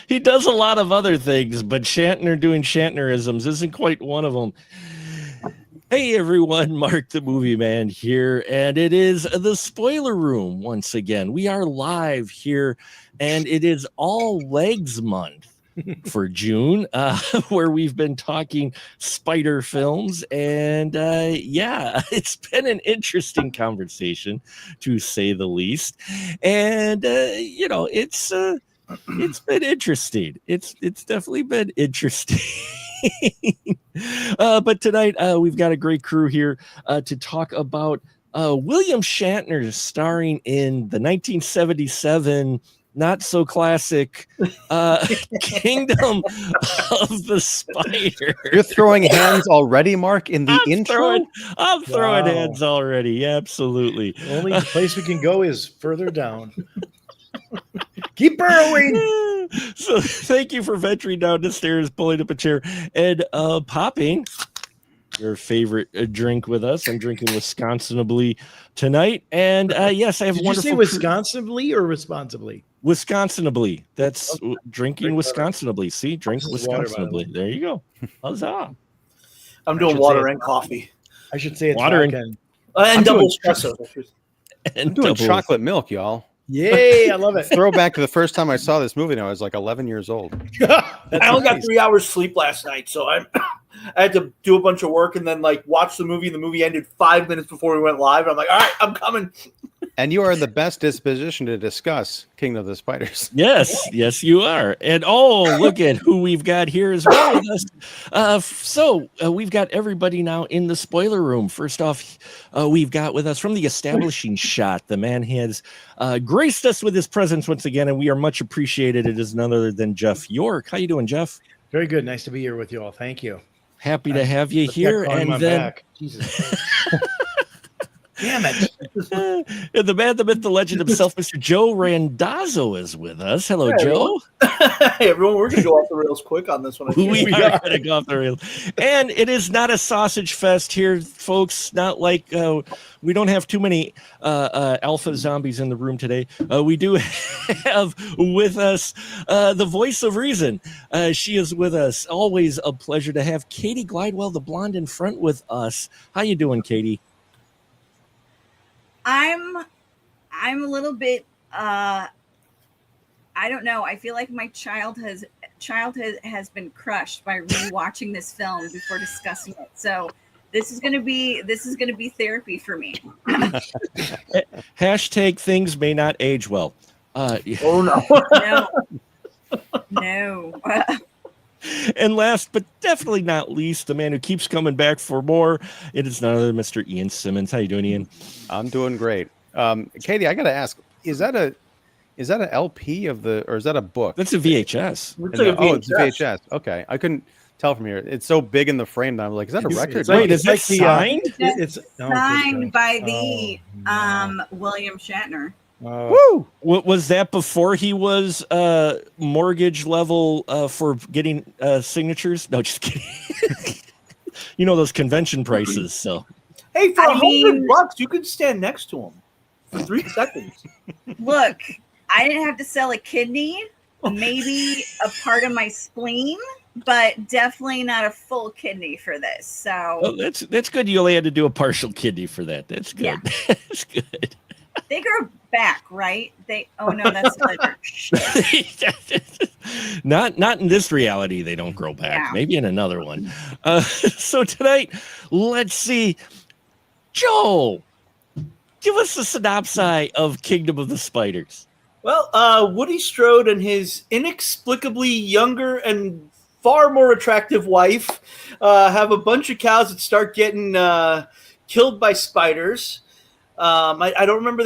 He does a lot of other things, but Shatner doing Shatnerisms isn't quite one of them. Hey everyone, Mark the Movie Man here, and it is the Spoiler Room once again. We are live here, and it is All Legs Month for June, where we've been talking spider films, and yeah, it's been an interesting conversation, to say the least. And it's been interesting. It's definitely been interesting. But tonight we've got a great crew here to talk about William Shatner starring in the 1977 not so classic Kingdom of the Spider. You're throwing hands already, Mark, in the intro? I'm throwing hands already. Absolutely. The only place we can go is further down. Keep burrowing. So thank you for venturing down the stairs, pulling up a chair, and popping your favorite drink with us. I'm drinking Wisconsinably tonight. And yes, I have Did wonderful. You say Wisconsinably or responsibly? Wisconsinably. That's drinking Wisconsinably. See, drink Wisconsinably. There you go. Huzzah. I'm doing water and coffee. I should say it's water and double espresso. I'm doing chocolate milk, y'all. Yay, I love it. Throwback to the first time I saw this movie, and I was like 11 years old. I only got 3 hours sleep last night, so I had to do a bunch of work and then watch the movie. And the movie ended 5 minutes before we went live. I'm like, all right, I'm coming. And you are in the best disposition to discuss Kingdom of the Spiders. Yes, you are. And look at who we've got here as well with us. So we've got everybody now in the spoiler room. First off, we've got with us from the establishing shot. The man has graced us with his presence once again, and we are much appreciated. It is none other than Jeff York. How you doing, Jeff? Very good. Nice to be here with you all. Thank you. Happy to have you here. And then back. Jesus. Damn it. The man, the myth, the legend himself, Mr. Joe Randazzo is with us. Hello, hey, Joe. Hey, everyone. We're going to go off the rails quick on this one. We are going to go off the rails. And it is not a sausage fest here, folks. Not like we don't have too many alpha zombies in the room today. We do have with us the voice of reason. She is with us. Always a pleasure to have Katie Glidewell, the blonde in front, with us. How you doing, Katie? I'm a little bit I don't know. I feel like my childhood has been crushed by rewatching this film before discussing it. So this is gonna be therapy for me. Hashtag things may not age well. Oh no. No. And last but definitely not least, the man who keeps coming back for more, it is none other than Mr. Ian Simmons. How you doing, Ian? I'm doing great. Katie, I got to ask, is that an LP or is that a book? That's a VHS. It's a VHS. Okay. I couldn't tell from here. It's so big in the frame that I'm like, is that a record? Wait, is that signed? It's signed by the William Shatner. Woo! Was that before he was mortgage level for getting signatures? No, just kidding. You know those convention prices. So, hey, for $100, you could stand next to him for 3 seconds. Look, I didn't have to sell a kidney, maybe a part of my spleen, but definitely not a full kidney for this. So that's good. You only had to do a partial kidney for that. That's good. Yeah. That's good. They grow back, right? That's not in this reality. They don't grow back. Yeah. Maybe in another one. So tonight, let's see. Joe, give us a synopsis of Kingdom of the Spiders. Well, Woody Strode and his inexplicably younger and far more attractive wife have a bunch of cows that start getting killed by spiders. I don't remember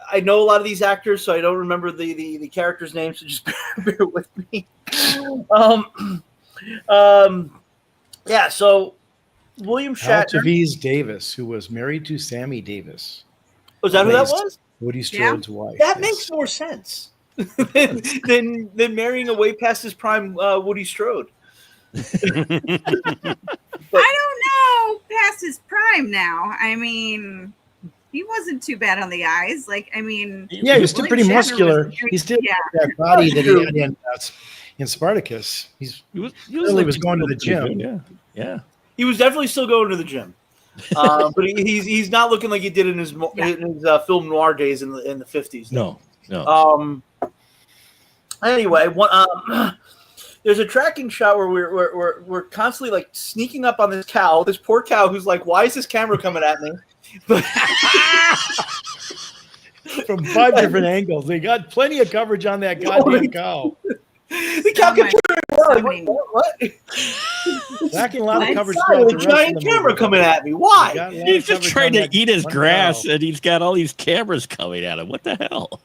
I know a lot of these actors, so I don't remember the characters' names, so just bear with me. Yeah, so William Shatner. Altaviz Davis, who was married to Sammy Davis. Was that who that was? Woody Strode's wife. That makes more sense than marrying a way past his prime Woody Strode. I don't know past his prime now. I mean, he wasn't too bad on the eyes. Like, I mean, Yeah, he was still pretty Shatner muscular. was- He still yeah. had that body that he had in Spartacus. He Clearly like was going to the pretty gym. good, Yeah, yeah. He was definitely still going to the gym, but he's not looking like he did in his film noir days in the 50s. No, no. Anyway, there's a tracking shot where we're constantly like sneaking up on this poor cow who's like, why is this camera coming at me? But From 5 different angles. They got plenty of coverage on that goddamn cow. the cow kept turning around. What? Lacking a lot of coverage Sorry, throughout the the rest of giant the camera movie. coming at me. They Why? got a lot He's of just coverage trying on to that eat his one grass, cow. and he's got all these cameras coming at him. What the hell?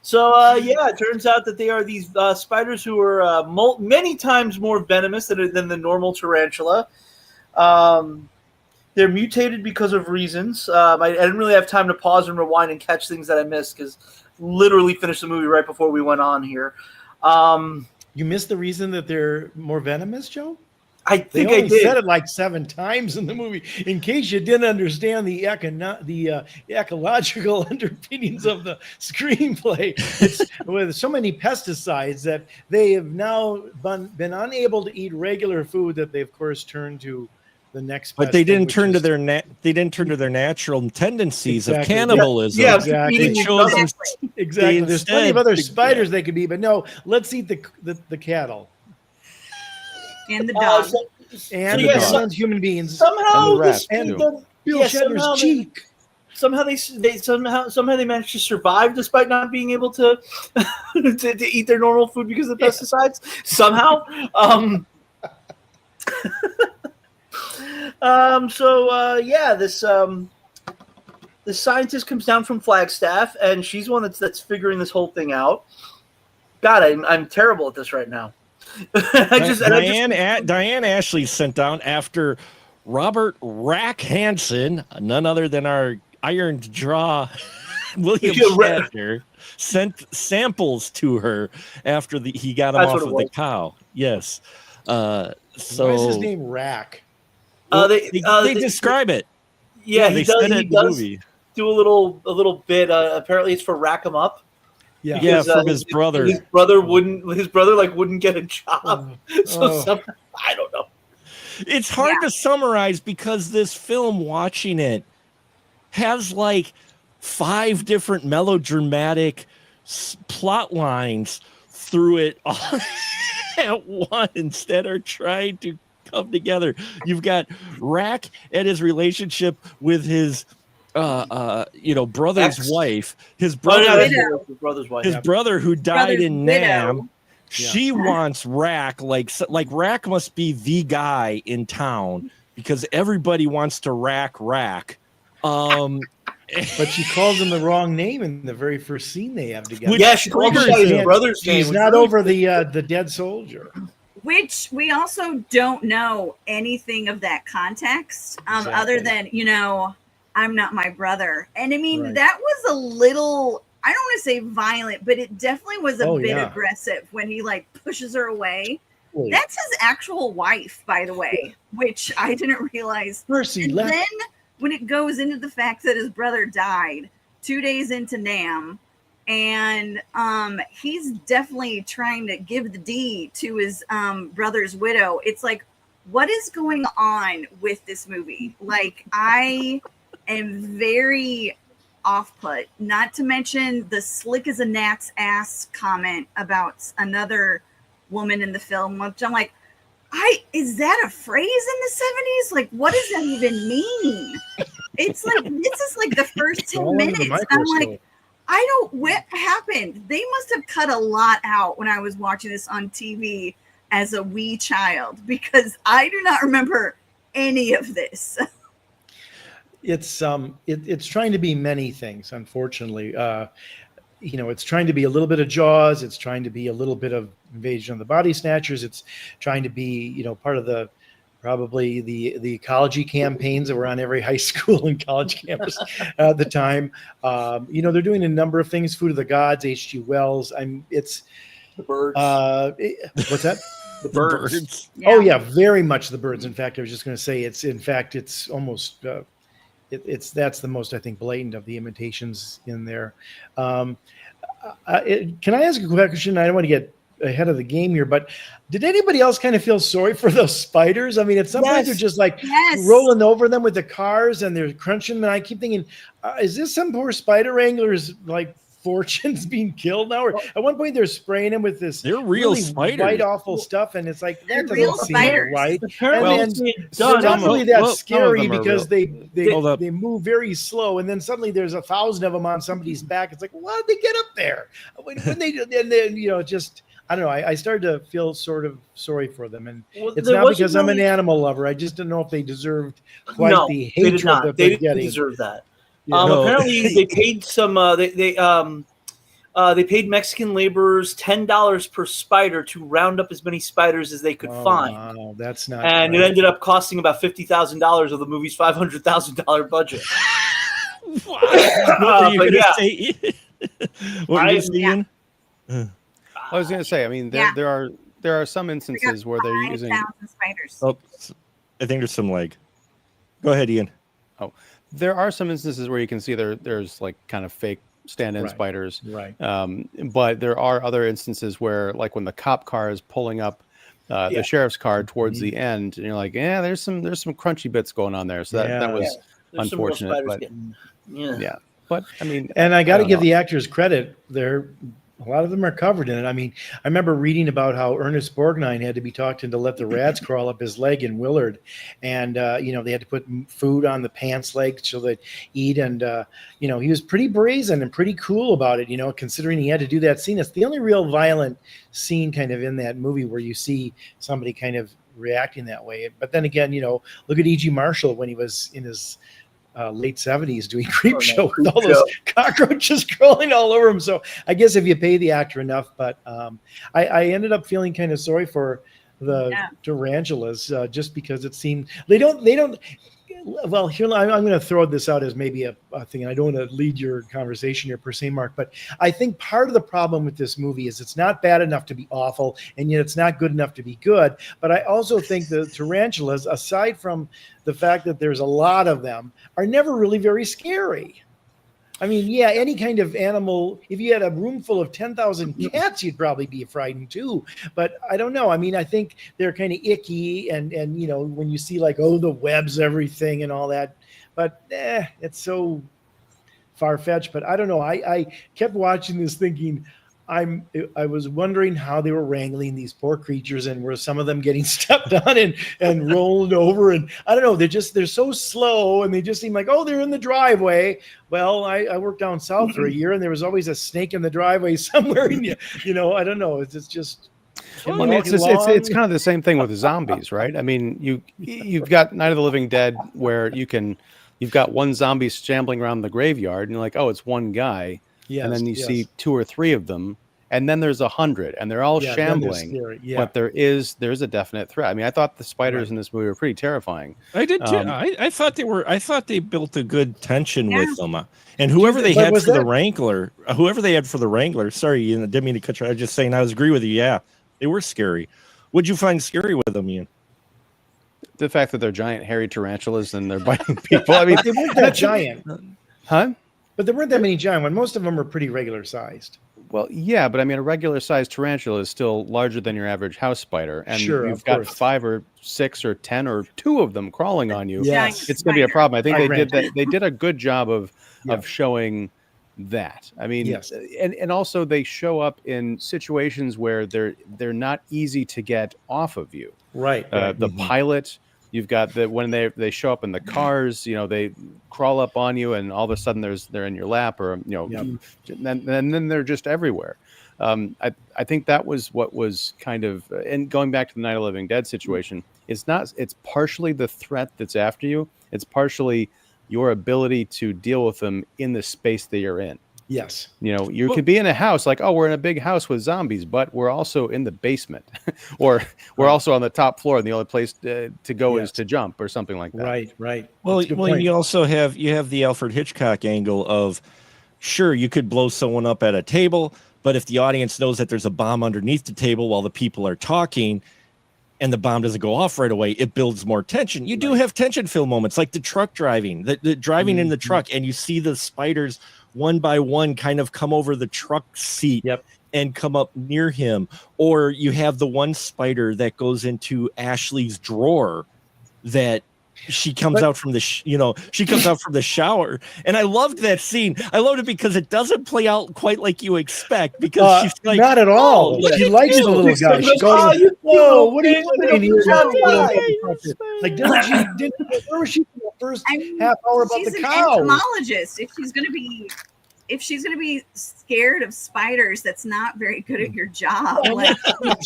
So it turns out that they are these spiders who are many times more venomous than the normal tarantula. They're mutated because of reasons. I didn't really have time to pause and rewind and catch things that I missed because literally finished the movie right before we went on here. You missed the reason that they're more venomous, Joe? I They think only I did. said it like 7 times in the movie. In case you didn't understand the ecological underpinnings of the screenplay, it's with so many pesticides that they have now been unable to eat regular food that they, of course, turned to the next. But best they thing, didn't which turn to is- their they didn't turn to their natural tendencies Exactly. of cannibalism. Yeah, Exactly. eating They each chose other. Exactly. They There's plenty of instead- other spiders they could be, but no, let's eat the cattle And the dog. and the the dog. and human beings. Somehow And the rat, this too. Bill yeah, Shatner's cheek. somehow they managed to survive despite not being able to to eat their normal food because of pesticides. Somehow, this scientist comes down from Flagstaff, and she's one that's figuring this whole thing out. God, I'm terrible at this right now. Diane Ashley sent down after Robert Rack Hansen, none other than our Ironed Draw William Yeah, Shatner, sent samples to her after he got him That's off what it of the was. cow. Yes. So Why is his name Rack? they describe it. Yeah, they he does. said it He in the does movie. do a little bit. Apparently, it's for rack 'em up. Yeah. Yeah, Because, from his brother. His brother wouldn't get a job. So I don't know. It's hard to summarize because this film, watching it, has like 5 different melodramatic plot lines through it all at once that are trying to come together. You've got Rack and his relationship with his brother's Ex. wife, his Oh, brother, yeah, Widow. that's his brother's wife. his brother who died Brother's in widow. Nam. She wants Rack, like Rack must be the guy in town because everybody wants to rack. But she calls him the wrong name in the very first scene they have together. Yeah, she called him by his brother's name. She's not over the dead soldier. Which we also don't know anything of that context, Exactly. other than, I'm not my brother. And I mean, Right. that was a little, I don't want to say violent, but it definitely was a bit yeah. aggressive when he like pushes her away. Wait. That's his actual wife, by the way, which I didn't realize. Mercy And left. then when it goes into the fact that his brother died 2 days into Nam, and he's definitely trying to give the deed to his brother's widow. It's like, what is going on with this movie? Like, I am very off put, not to mention the slick as a gnat's ass comment about another woman in the film, which I'm like, is that a phrase in the 70s? Like, what does that even mean? It's like, this is like the first 10 All under the minutes. I'm like, microscope. what happened? They must have cut a lot out when I was watching this on TV as a wee child, because I do not remember any of this. It's it's trying to be many things, unfortunately. It's trying to be a little bit of Jaws. It's trying to be a little bit of Invasion of the Body Snatchers. It's trying to be, part of probably the ecology campaigns that were on every high school and college campus at the time. They're doing a number of things. Food of the Gods, H.G. Wells. It's The birds. what's that? the birds. Oh yeah, very much the birds. In fact, I was just going to say it's almost that's the most, I think, blatant of the imitations in there. Can I ask a question? I don't want to get ahead of the game here, but did anybody else kind of feel sorry for those spiders? I mean, at some point they're just like rolling over them with the cars and they're crunching them. And I keep thinking, is this some poor spider wrangler's like fortunes being killed now? Or at one point they're spraying them with this they're real really spiders, white awful stuff, and it's like they're that real doesn't seem spiders. right. Apparently, And then they're not really that scary because they move very slow, and then suddenly there's 1,000 of them on somebody's back. It's like, well, how did they get up there? When they and then just. I don't know. I started to feel sort of sorry for them, and it's not because I'm an animal lover. I just didn't know if they deserved quite the hatred they did not. that They they're didn't getting. deserve that. Yeah. Apparently, they paid some. They paid Mexican laborers $10 per spider to round up as many spiders as they could find. Wow, that's not. And right. it ended up costing about $50,000 of the movie's $500,000 budget. What were you gonna say? What were you saying? I was going to say, I mean, there are some instances where they're using spiders. Oh, I think there's some leg. Go ahead, Ian. Oh, there are some instances where you can see there's like kind of fake stand-in spiders. Right. But there are other instances where, like when the cop car is pulling up the sheriff's car towards the end, and you're like, yeah, there's some crunchy bits going on there. So that was unfortunate. But but I mean, and I got to give the actors credit. A lot of them are covered in it. I mean, I remember reading about how Ernest Borgnine had to be talked into let the rats crawl up his leg in Willard. And, they had to put food on the pants leg so they'd eat. And, he was pretty brazen and pretty cool about it, considering he had to do that scene. It's the only real violent scene kind of in that movie where you see somebody kind of reacting that way. But then again, look at E.G. Marshall when he was in his late 70s doing Creepshow with all those cockroaches crawling all over him. So I guess if you pay the actor enough, but I ended up feeling kind of sorry for the tarantulas just because it seemed they don't. Well, here I'm going to throw this out as maybe a thing, and I don't want to lead your conversation here per se, Mark, but I think part of the problem with this movie is it's not bad enough to be awful, and yet it's not good enough to be good. But I also think the tarantulas, aside from the fact that there's a lot of them, are never really very scary. I mean, any kind of animal, if you had a room full of 10,000 cats, you'd probably be frightened too. But I don't know. I mean, I think they're kind of icky and when you see like, the webs, everything and all that, but it's so far-fetched. But I don't know. I kept watching this thinking, I was wondering how they were wrangling these poor creatures, and were some of them getting stepped on and rolled over, and I don't know, they're so slow, and they just seem like, they're in the driveway. Well, I worked down south for a year, and there was always a snake in the driveway somewhere, and I don't know, it's just well, I mean, it's kind of the same thing with the zombies, right? I mean, you've got Night of the Living Dead where you've got one zombie shambling around the graveyard, and you're like, it's one guy. Yes, and then you see 2 or 3 of them, and then there's 100, and they're all shambling. But there's a definite threat. I mean, I thought the spiders in this movie were pretty terrifying. I did too. I thought they were. I thought they built a good tension with them. And whoever they had for the Wrangler, sorry, Ian, I didn't mean to cut you. I was just saying, I agree with you. Yeah, they were scary. What'd you find scary with them, Ian? The fact that they're giant hairy tarantulas and they're biting people. I mean, they weren't that giant, huh? But there weren't that many giant ones. Most of them are pretty regular sized. Well, yeah, but I mean, a regular sized tarantula is still larger than your average house spider. And you've got 5 or 6 or 10 or 2 of them crawling on you. Yes. It's going to be a problem. I think they did a good job of showing that. I mean, and also they show up in situations where they're not easy to get off of you. Right. The pilot. You've got when they show up in the cars, they crawl up on you, and all of a sudden they're in your lap, or and then they're just everywhere. I think that was what was kind of, and going back to the Night of the Living Dead situation, it's partially the threat that's after you. It's partially your ability to deal with them in the space that you're in. Yes. You could be in a house like, we're in a big house with zombies, but we're also in the basement or we're also on the top floor, and the only place to go is to jump or something like that. Right. Well, you also have the Alfred Hitchcock angle of, sure, you could blow someone up at a table, but if the audience knows that there's a bomb underneath the table while the people are talking, and the bomb doesn't go off right away, it builds more tension. You do have tension filled moments like the truck driving, the driving in the truck, and you see the spiders one by one kind of come over the truck seat and come up near him. Or you have the one spider that goes into Ashley's drawer that she comes out from the she comes out from the shower, and I loved that scene. I loved it because it doesn't play out quite like you expect, because she's like, not at all. She likes the little guy. She goes, "Whoa, what are you doing here?" Like, where was she for the first half hour about the cow? She's an entomologist. If she's gonna be scared of spiders, that's not very good at your job. Like,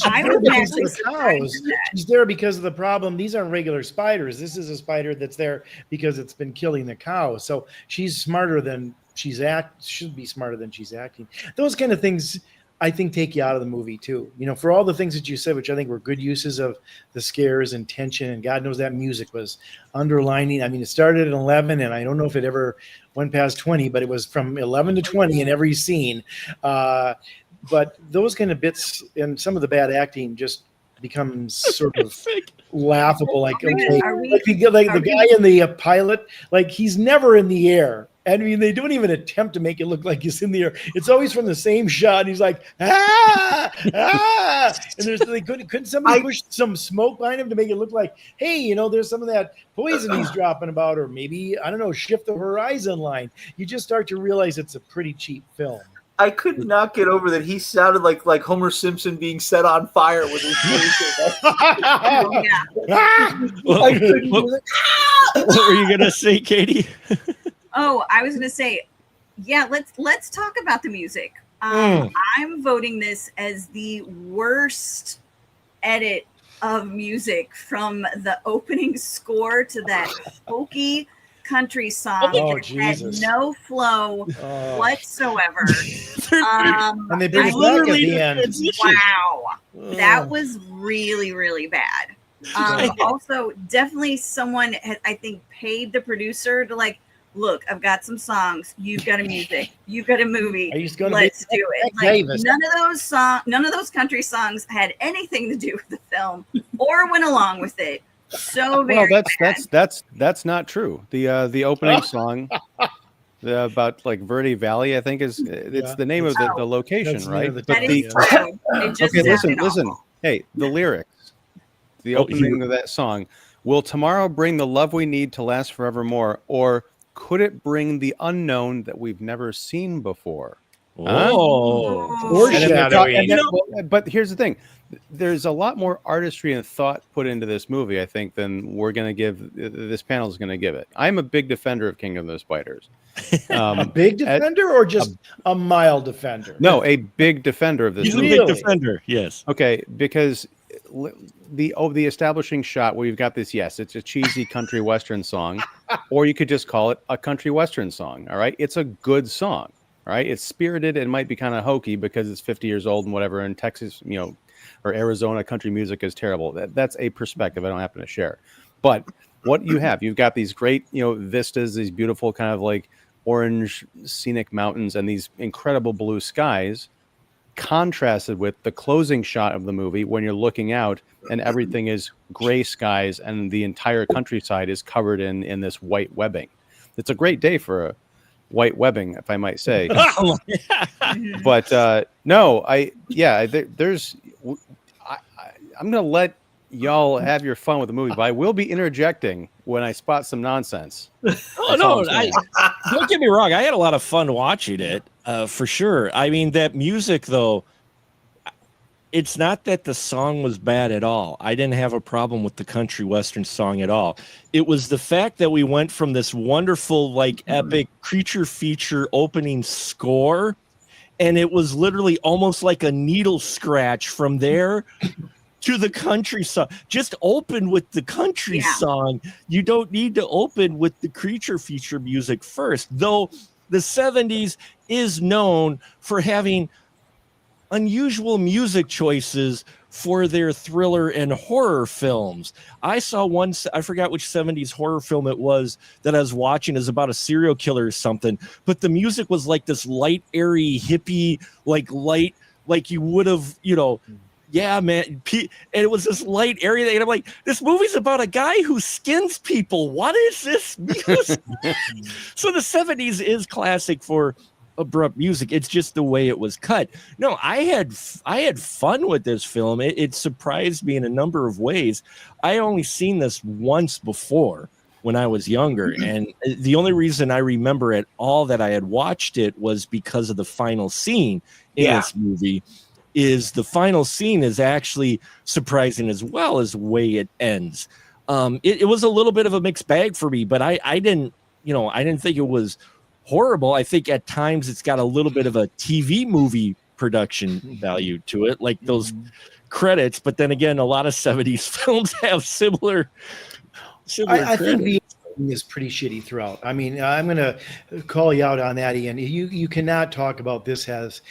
I would actually cows. She's there because of the problem. These aren't regular spiders. This is a spider that's there because it's been killing the cow. So she's smarter than should be smarter than she's acting. Those kind of things, I think, take you out of the movie too. For all the things that you said, which I think were good uses of the scares and tension, and God knows that music was underlining. I mean, it started at 11, and I don't know if it ever went past 20, but it was from 11 to 20 in every scene. But those kind of bits and some of the bad acting just becomes sort of laughable. Like, okay, the guy in the pilot, like, he's never in the air. I mean, they don't even attempt to make it look like he's in the air. It's always from the same shot. And he's like, ah. And couldn't somebody push some smoke behind him to make it look like, hey, there's some of that poison he's dropping about, or maybe, I don't know, shift the horizon line. You just start to realize it's a pretty cheap film. I could not get over that he sounded like Homer Simpson being set on fire with his voice. What were you gonna say, Katie? Oh, I was going to say, let's talk about the music. I'm voting this as the worst edit of music, from the opening score to that hokey country song that had no flow whatsoever. And they bring it back at the end. Wow. That was really, really bad. Also, definitely someone had, I think, paid the producer to look, I've got some songs. You've got a music. You've got a movie. Let's do it. None of those country songs had anything to do with the film or went along with it. So very that's not true. The opening song about Verde Valley, I think it's the name of the location, right? Listen. Hey, the lyrics, the opening of that song. Will tomorrow bring the love we need to last forevermore, or could it bring the unknown that we've never seen before? Foreshadowing. But here's the thing. There's a lot more artistry and thought put into this movie, I think, than this panel is going to give it. I'm a big defender of Kingdom of the Spiders. A big defender or just a mild defender? No, a big defender of this movie. He's a big defender, yes. Okay, because the establishing shot where you've got this, yes, it's a cheesy country western song, or you could just call it a country western song. All right, it's a good song. All right, it's spirited and might be kind of hokey because it's 50 years old and whatever. In Texas, or Arizona, country music is terrible. That's a perspective I don't happen to share. But what you've got these great vistas, these beautiful kind of orange scenic mountains and these incredible blue skies, contrasted with the closing shot of the movie when you're looking out and everything is gray skies and the entire countryside is covered in this white webbing. It's a great day for a white webbing, if I might say. But I'm gonna let y'all have your fun with the movie, but I will be interjecting when I spot some nonsense. Don't get me wrong. I had a lot of fun watching it, for sure. I mean, that music, though, it's not that the song was bad at all. I didn't have a problem with the country western song at all. It was the fact that we went from this wonderful, epic creature feature opening score, and it was literally almost like a needle scratch from there to the country song. Just open with the country song. You don't need to open with the creature feature music first, though the 70s is known for having unusual music choices for their thriller and horror films. I saw one, I forgot which 70s horror film it was that I was watching, is about a serial killer or something, but the music was like this light, airy, hippie, light, like you would have, Yeah, man. And it was this light area. And I'm like, this movie's about a guy who skins people. What is this music? So the 70s is classic for abrupt music. It's just the way it was cut. No, I had fun with this film. It surprised me in a number of ways. I only seen this once before when I was younger. And the only reason I remember at all that I had watched it was because of the final scene in this movie. Is the final scene is actually surprising as well as the way it ends. It was a little bit of a mixed bag for me, but I didn't think it was horrible. I think at times it's got a little bit of a TV movie production value to it, like those credits. But then again, a lot of 70s films have similar I think the acting is pretty shitty throughout. I mean, I'm going to call you out on that, Ian. You cannot talk about this as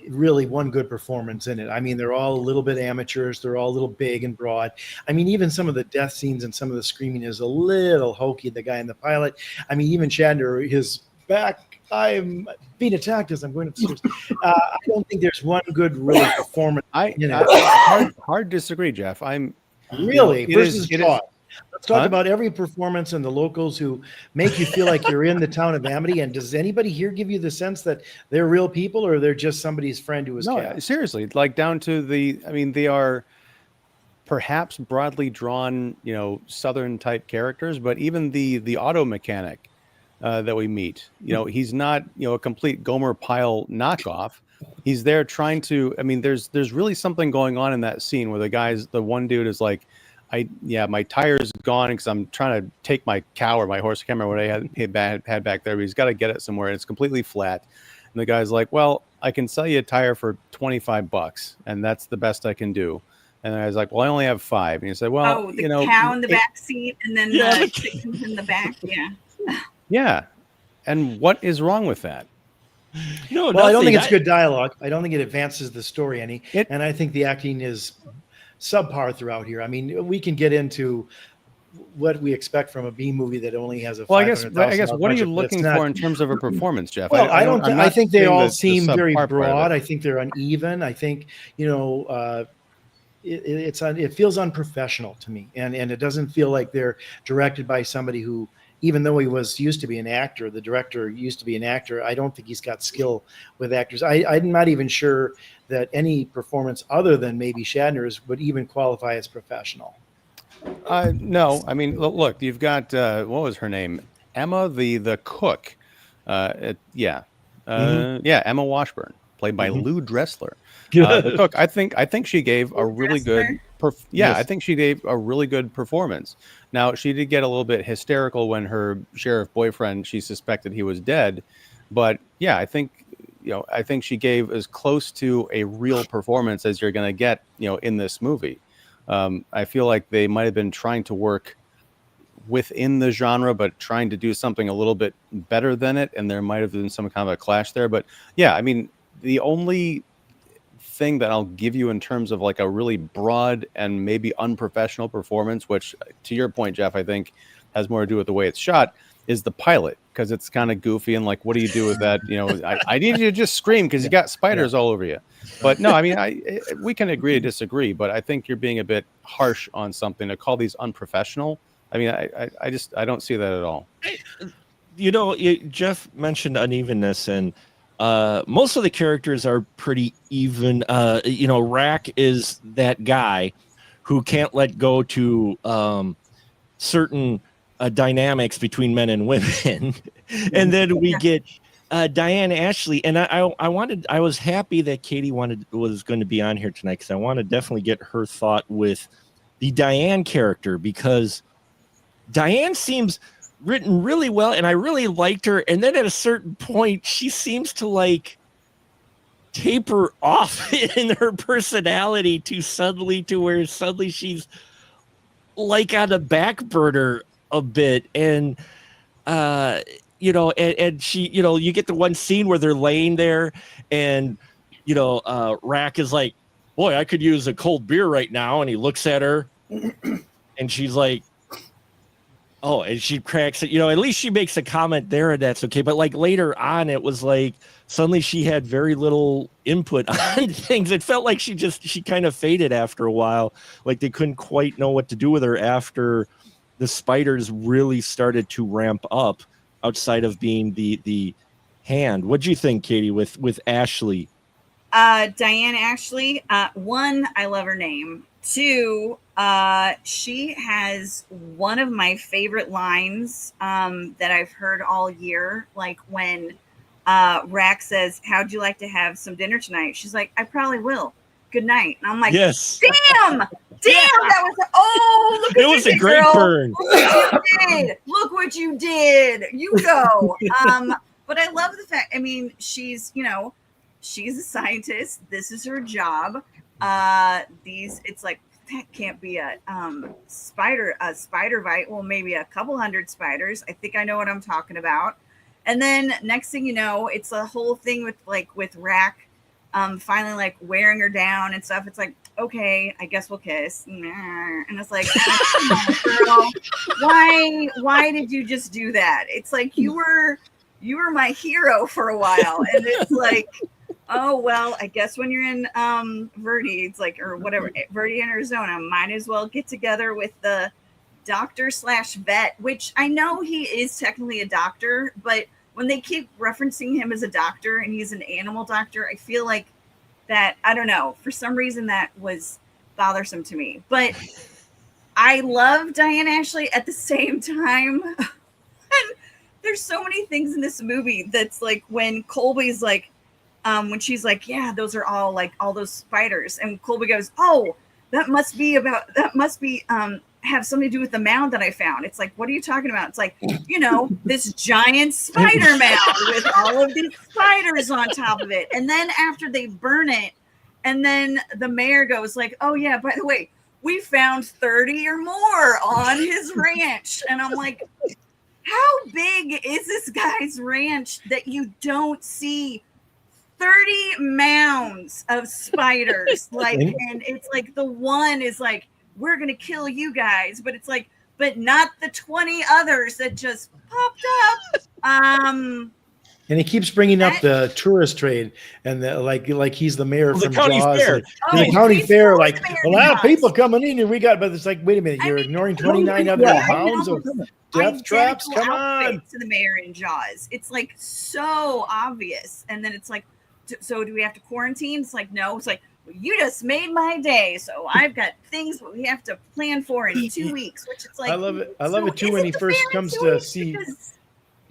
really one good performance in it. I mean, they're all a little bit amateurs. They're all a little big and broad. I mean, even some of the death scenes and some of the screaming is a little hokey. The guy in the pilot. I mean, even Shatner, his back, I'm being attacked as I'm going upstairs. I don't think there's one good really performance. Hard disagree, Jeff. I'm really versus Jaws. Let's talk about every performance and the locals who make you feel like you're in the town of Amity. And does anybody here give you the sense that they're real people or they're just somebody's friend who was cast? Seriously, like down to they are perhaps broadly drawn, Southern type characters, but even the auto mechanic that we meet, he's not, a complete Gomer Pyle knockoff. He's there trying to, there's really something going on in that scene where the one dude is like, my tire's gone because I'm trying to take my cow or my horse. I can't remember what I had back there, but he's got to get it somewhere. And it's completely flat. And the guy's like, well, I can sell you a tire for $25 and that's the best I can do. And I was like, well, I only have 5. And he said, well, the cow in the back seat and then the chickens in the back. Yeah. Yeah. And what is wrong with that? No, well, I don't think it's good dialogue. I don't think it advances the story any. And I think the acting is subpar throughout here. I mean, we can get into what we expect from a B movie that only has a. Well, I guess what are you looking for in terms of a perforance, Jeff? Well, I think they all seem very broad. I think they're uneven. I think it feels unprofessional to me, and it doesn't feel like they're directed by somebody who, even though he used to be an actor, the director used to be an actor. I don't think he's got skill with actors. I'm not even sure that any performance other than maybe Shatner's would even qualify as professional. No, I mean, look, you've got what was her name? Emma, the cook. Emma Washburn, played by Lou Dressler. The cook. I think she gave a really good. I think she gave a really good performance. Now, she did get a little bit hysterical when her sheriff boyfriend, she suspected he was dead, but yeah, I think she gave as close to a real performance as you're going to get, in this movie. I feel like they might have been trying to work within the genre, but trying to do something a little bit better than it, and there might have been some kind of a clash there. But yeah, I mean, the only thing that I'll give you in terms of like a really broad and maybe unprofessional performance, which to your point, Jeff, I think has more to do with the way it's shot, is the pilot, because it's kind of goofy and like, what do you do with that? I need you to just scream because you got spiders all over you. But no, I mean, we can agree to disagree, but I think you're being a bit harsh on something to call these unprofessional. I mean, I don't see that at all. Jeff mentioned unevenness, and most of the characters are pretty even. Rack is that guy who can't let go to certain dynamics between men and women. And then we get Diane Ashley, and I was happy that Katie was going to be on here tonight, because I want to definitely get her thought with the Diane character, because Diane seems written really well, and I really liked her. And then at a certain point, she seems to like taper off in her personality to where suddenly she's like on a back burner a bit. And and she, you get the one scene where they're laying there, and Rack is like, boy, I could use a cold beer right now, and he looks at her and she's like, Oh, and she cracks it. At least she makes a comment there, and that's okay. But like later on, it was like suddenly she had very little input on things. It felt like she kind of faded after a while. Like they couldn't quite know what to do with her after the spiders really started to ramp up outside of being the hand. What do you think, Katie, with Ashley? Diane Ashley. One, I love her name. Two, she has one of my favorite lines that I've heard all year. Like when Rack says, "How'd you like to have some dinner tonight?" She's like, "I probably will. Good night." And I'm like, yes. Damn, that was look at it was you, a great girl. burn. Look what you did. You go. But I love the fact. I mean, she's a scientist. This is her job. It's like that can't be a spider bite. Well, maybe a couple hundred spiders. I think I know what I'm talking about. And then next thing you know, it's a whole thing with Rack finally like wearing her down and stuff. It's like, okay, I guess we'll kiss. And it's like, oh, girl, why did you just do that? It's like you were my hero for a while, and it's like, oh well, I guess when you're in Verde, it's like, or whatever, Verde in Arizona, might as well get together with the doctor/vet, which I know he is technically a doctor, but when they keep referencing him as a doctor and he's an animal doctor, I feel like that, I don't know, for some reason that was bothersome to me. But I love Diane Ashley at the same time. And there's so many things in this movie that's like when Colby's like, when she's like, yeah, those are all like all those spiders. And Colby goes, oh, that must be have something to do with the mound that I found. It's like, what are you talking about? It's like, this giant spider mound with all of these spiders on top of it. And then after they burn it, and then the mayor goes like, oh yeah, by the way, we found 30 or more on his ranch. And I'm like, how big is this guy's ranch that you don't see 30 mounds of spiders? Like, and it's like the one is like, we're going to kill you guys, but it's like, but not the 20 others that just popped up. And he keeps bringing up the tourist trade and like he's the mayor from county Jaws. fair. The county fair, like a lot of people coming in and but it's like, wait a minute, you're ignoring 29 other mounds of death traps? Come on. To the mayor in Jaws. It's like so obvious. And then it's like, so do we have to quarantine? It's like, no. It's like, well, you just made my day. So I've got things we have to plan for in 2 weeks, which it's like, I love it. I love it too when he first comes to see.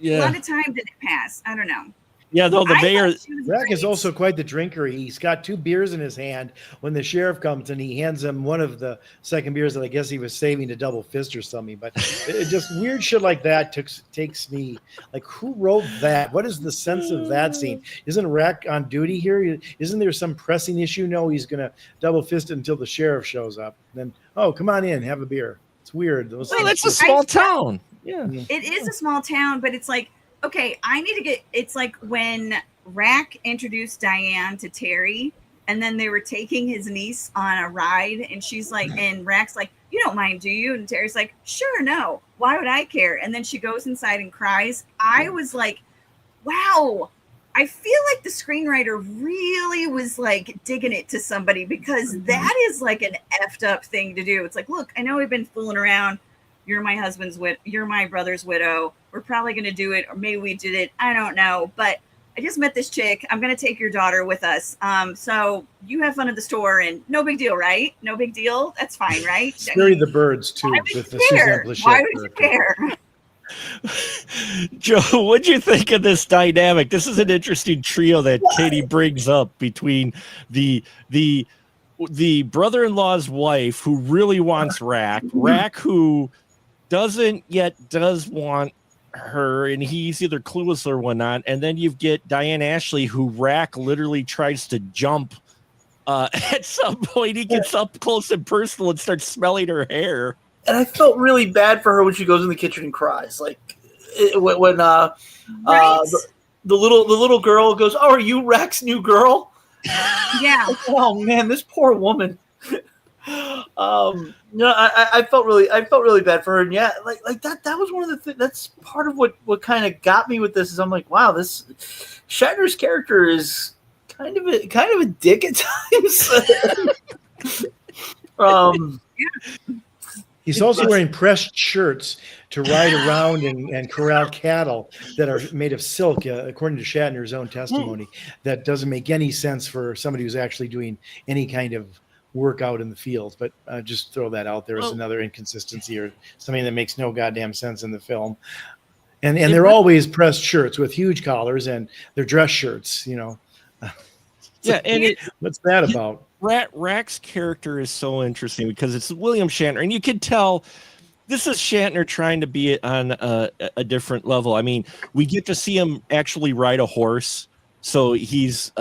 A lot of time didn't pass. I don't know. Yeah, though the mayor Rack is also quite the drinker. He's got 2 beers in his hand when the sheriff comes and he hands him one of the second beers that I guess he was saving to double fist or something. But it just weird shit like that takes me like, who wrote that? What is the sense of that scene? Isn't Rack on duty here? Isn't there some pressing issue? No, he's gonna double fist it until the sheriff shows up. Then come on in, have a beer. It's weird. Well, that's a small town. Yeah, it is a small town, but it's like, okay, I need to get. It's like when Rack introduced Diane to Terry, and then they were taking his niece on a ride, and she's like, and Rack's like, you don't mind, do you? And Terry's like, sure, no. Why would I care? And then she goes inside and cries. I was like, wow. I feel like the screenwriter really was like digging it to somebody, because that is like an effed up thing to do. It's like, look, I know we've been fooling around. You're my brother's widow. We're probably going to do it. Or maybe we did it. I don't know. But I just met this chick. I'm going to take your daughter with us. So you have fun at the store and no big deal, right? No big deal. That's fine, right? Scary the birds too. With the Why would you care? Joe, what'd you think of this dynamic? This is an interesting trio that Katie brings up between the brother-in-law's wife who really wants Rack who doesn't yet does want her, and he's either clueless or whatnot. And then you get Diane Ashley, who Rack literally tries to jump. At some point, he gets up close and personal and starts smelling her hair. And I felt really bad for her when she goes in the kitchen and cries. Like when the little girl goes, "Oh, are you Rack's new girl?" Yeah. Oh man, this poor woman. No, I felt really bad for her, and yeah, like that was one of the things. That's part of what kind of got me with this is I'm like, wow, this Shatner's character is kind of a dick at times. He's also wearing pressed shirts to ride around and corral cattle that are made of silk, according to Shatner's own testimony. That doesn't make any sense for somebody who's actually doing any kind of work out in the field. But just throw that out there as another inconsistency or something that makes no goddamn sense in the film. And they're always pressed shirts with huge collars, and they're dress shirts, you know. Yeah, and what's that about? Rack's character is so interesting because it's William Shatner, and you can tell this is Shatner trying to be on a different level. I mean, we get to see him actually ride a horse. So he's,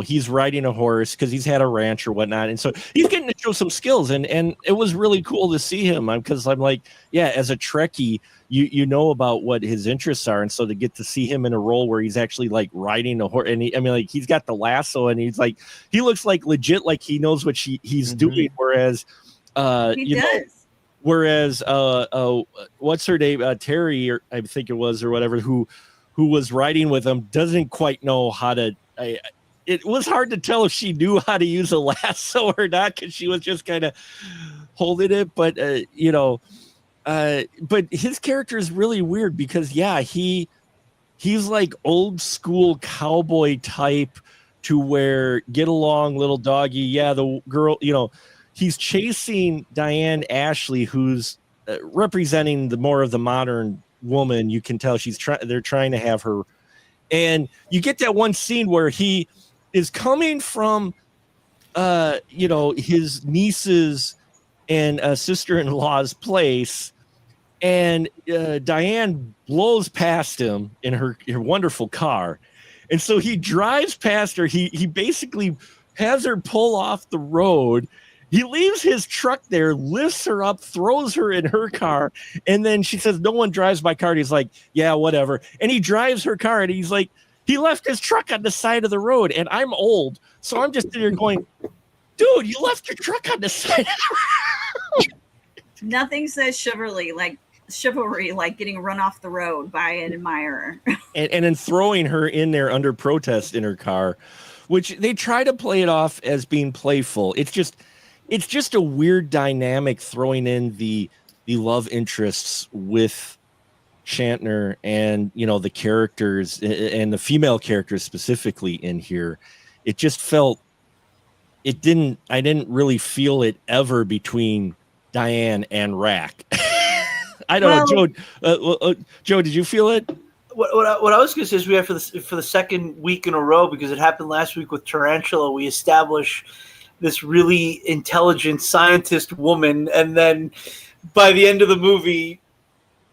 he's riding a horse because he's had a ranch or whatnot. And so he's getting to show some skills. And it was really cool to see him because I'm like, yeah, as a Trekkie, you know about what his interests are. And so to get to see him in a role where he's actually like riding a horse and he's got the lasso and he's like, he looks like legit, like he knows what he's doing. Whereas, he does. Whereas, what's her name? Terry, or I think it was, or whatever, who was riding with him doesn't quite know how to. It was hard to tell if she knew how to use a lasso or not because she was just kind of holding it. But but his character is really weird because he's like old school cowboy type to where get along little doggy. Yeah, the girl, he's chasing Diane Ashley, who's representing the more of the modern woman. You can tell they're trying to have her, and you get that one scene where he is coming from his niece's and sister-in-law's place, and Diane blows past him in her wonderful car, and so he drives past her. He basically has her pull off the road. He leaves his truck there, lifts her up, throws her in her car, and then she says, "No one drives my car." And he's like, "Yeah, whatever." And he drives her car, and he's like, he left his truck on the side of the road. And I'm old, so I'm just sitting there going, "Dude, you left your truck on the side of the road." Nothing says chivalry like getting run off the road by an admirer. and then throwing her in there under protest in her car, which they try to play it off as being playful. It's just a weird dynamic throwing in the love interests with Shatner and, the characters and the female characters specifically in here. It just felt, I didn't really feel it ever between Diane and Rack. I don't know. Joe, did you feel it? What I was going to say is we have for the second week in a row, because it happened last week with Tarantula, we establish this really intelligent scientist woman, and then by the end of the movie,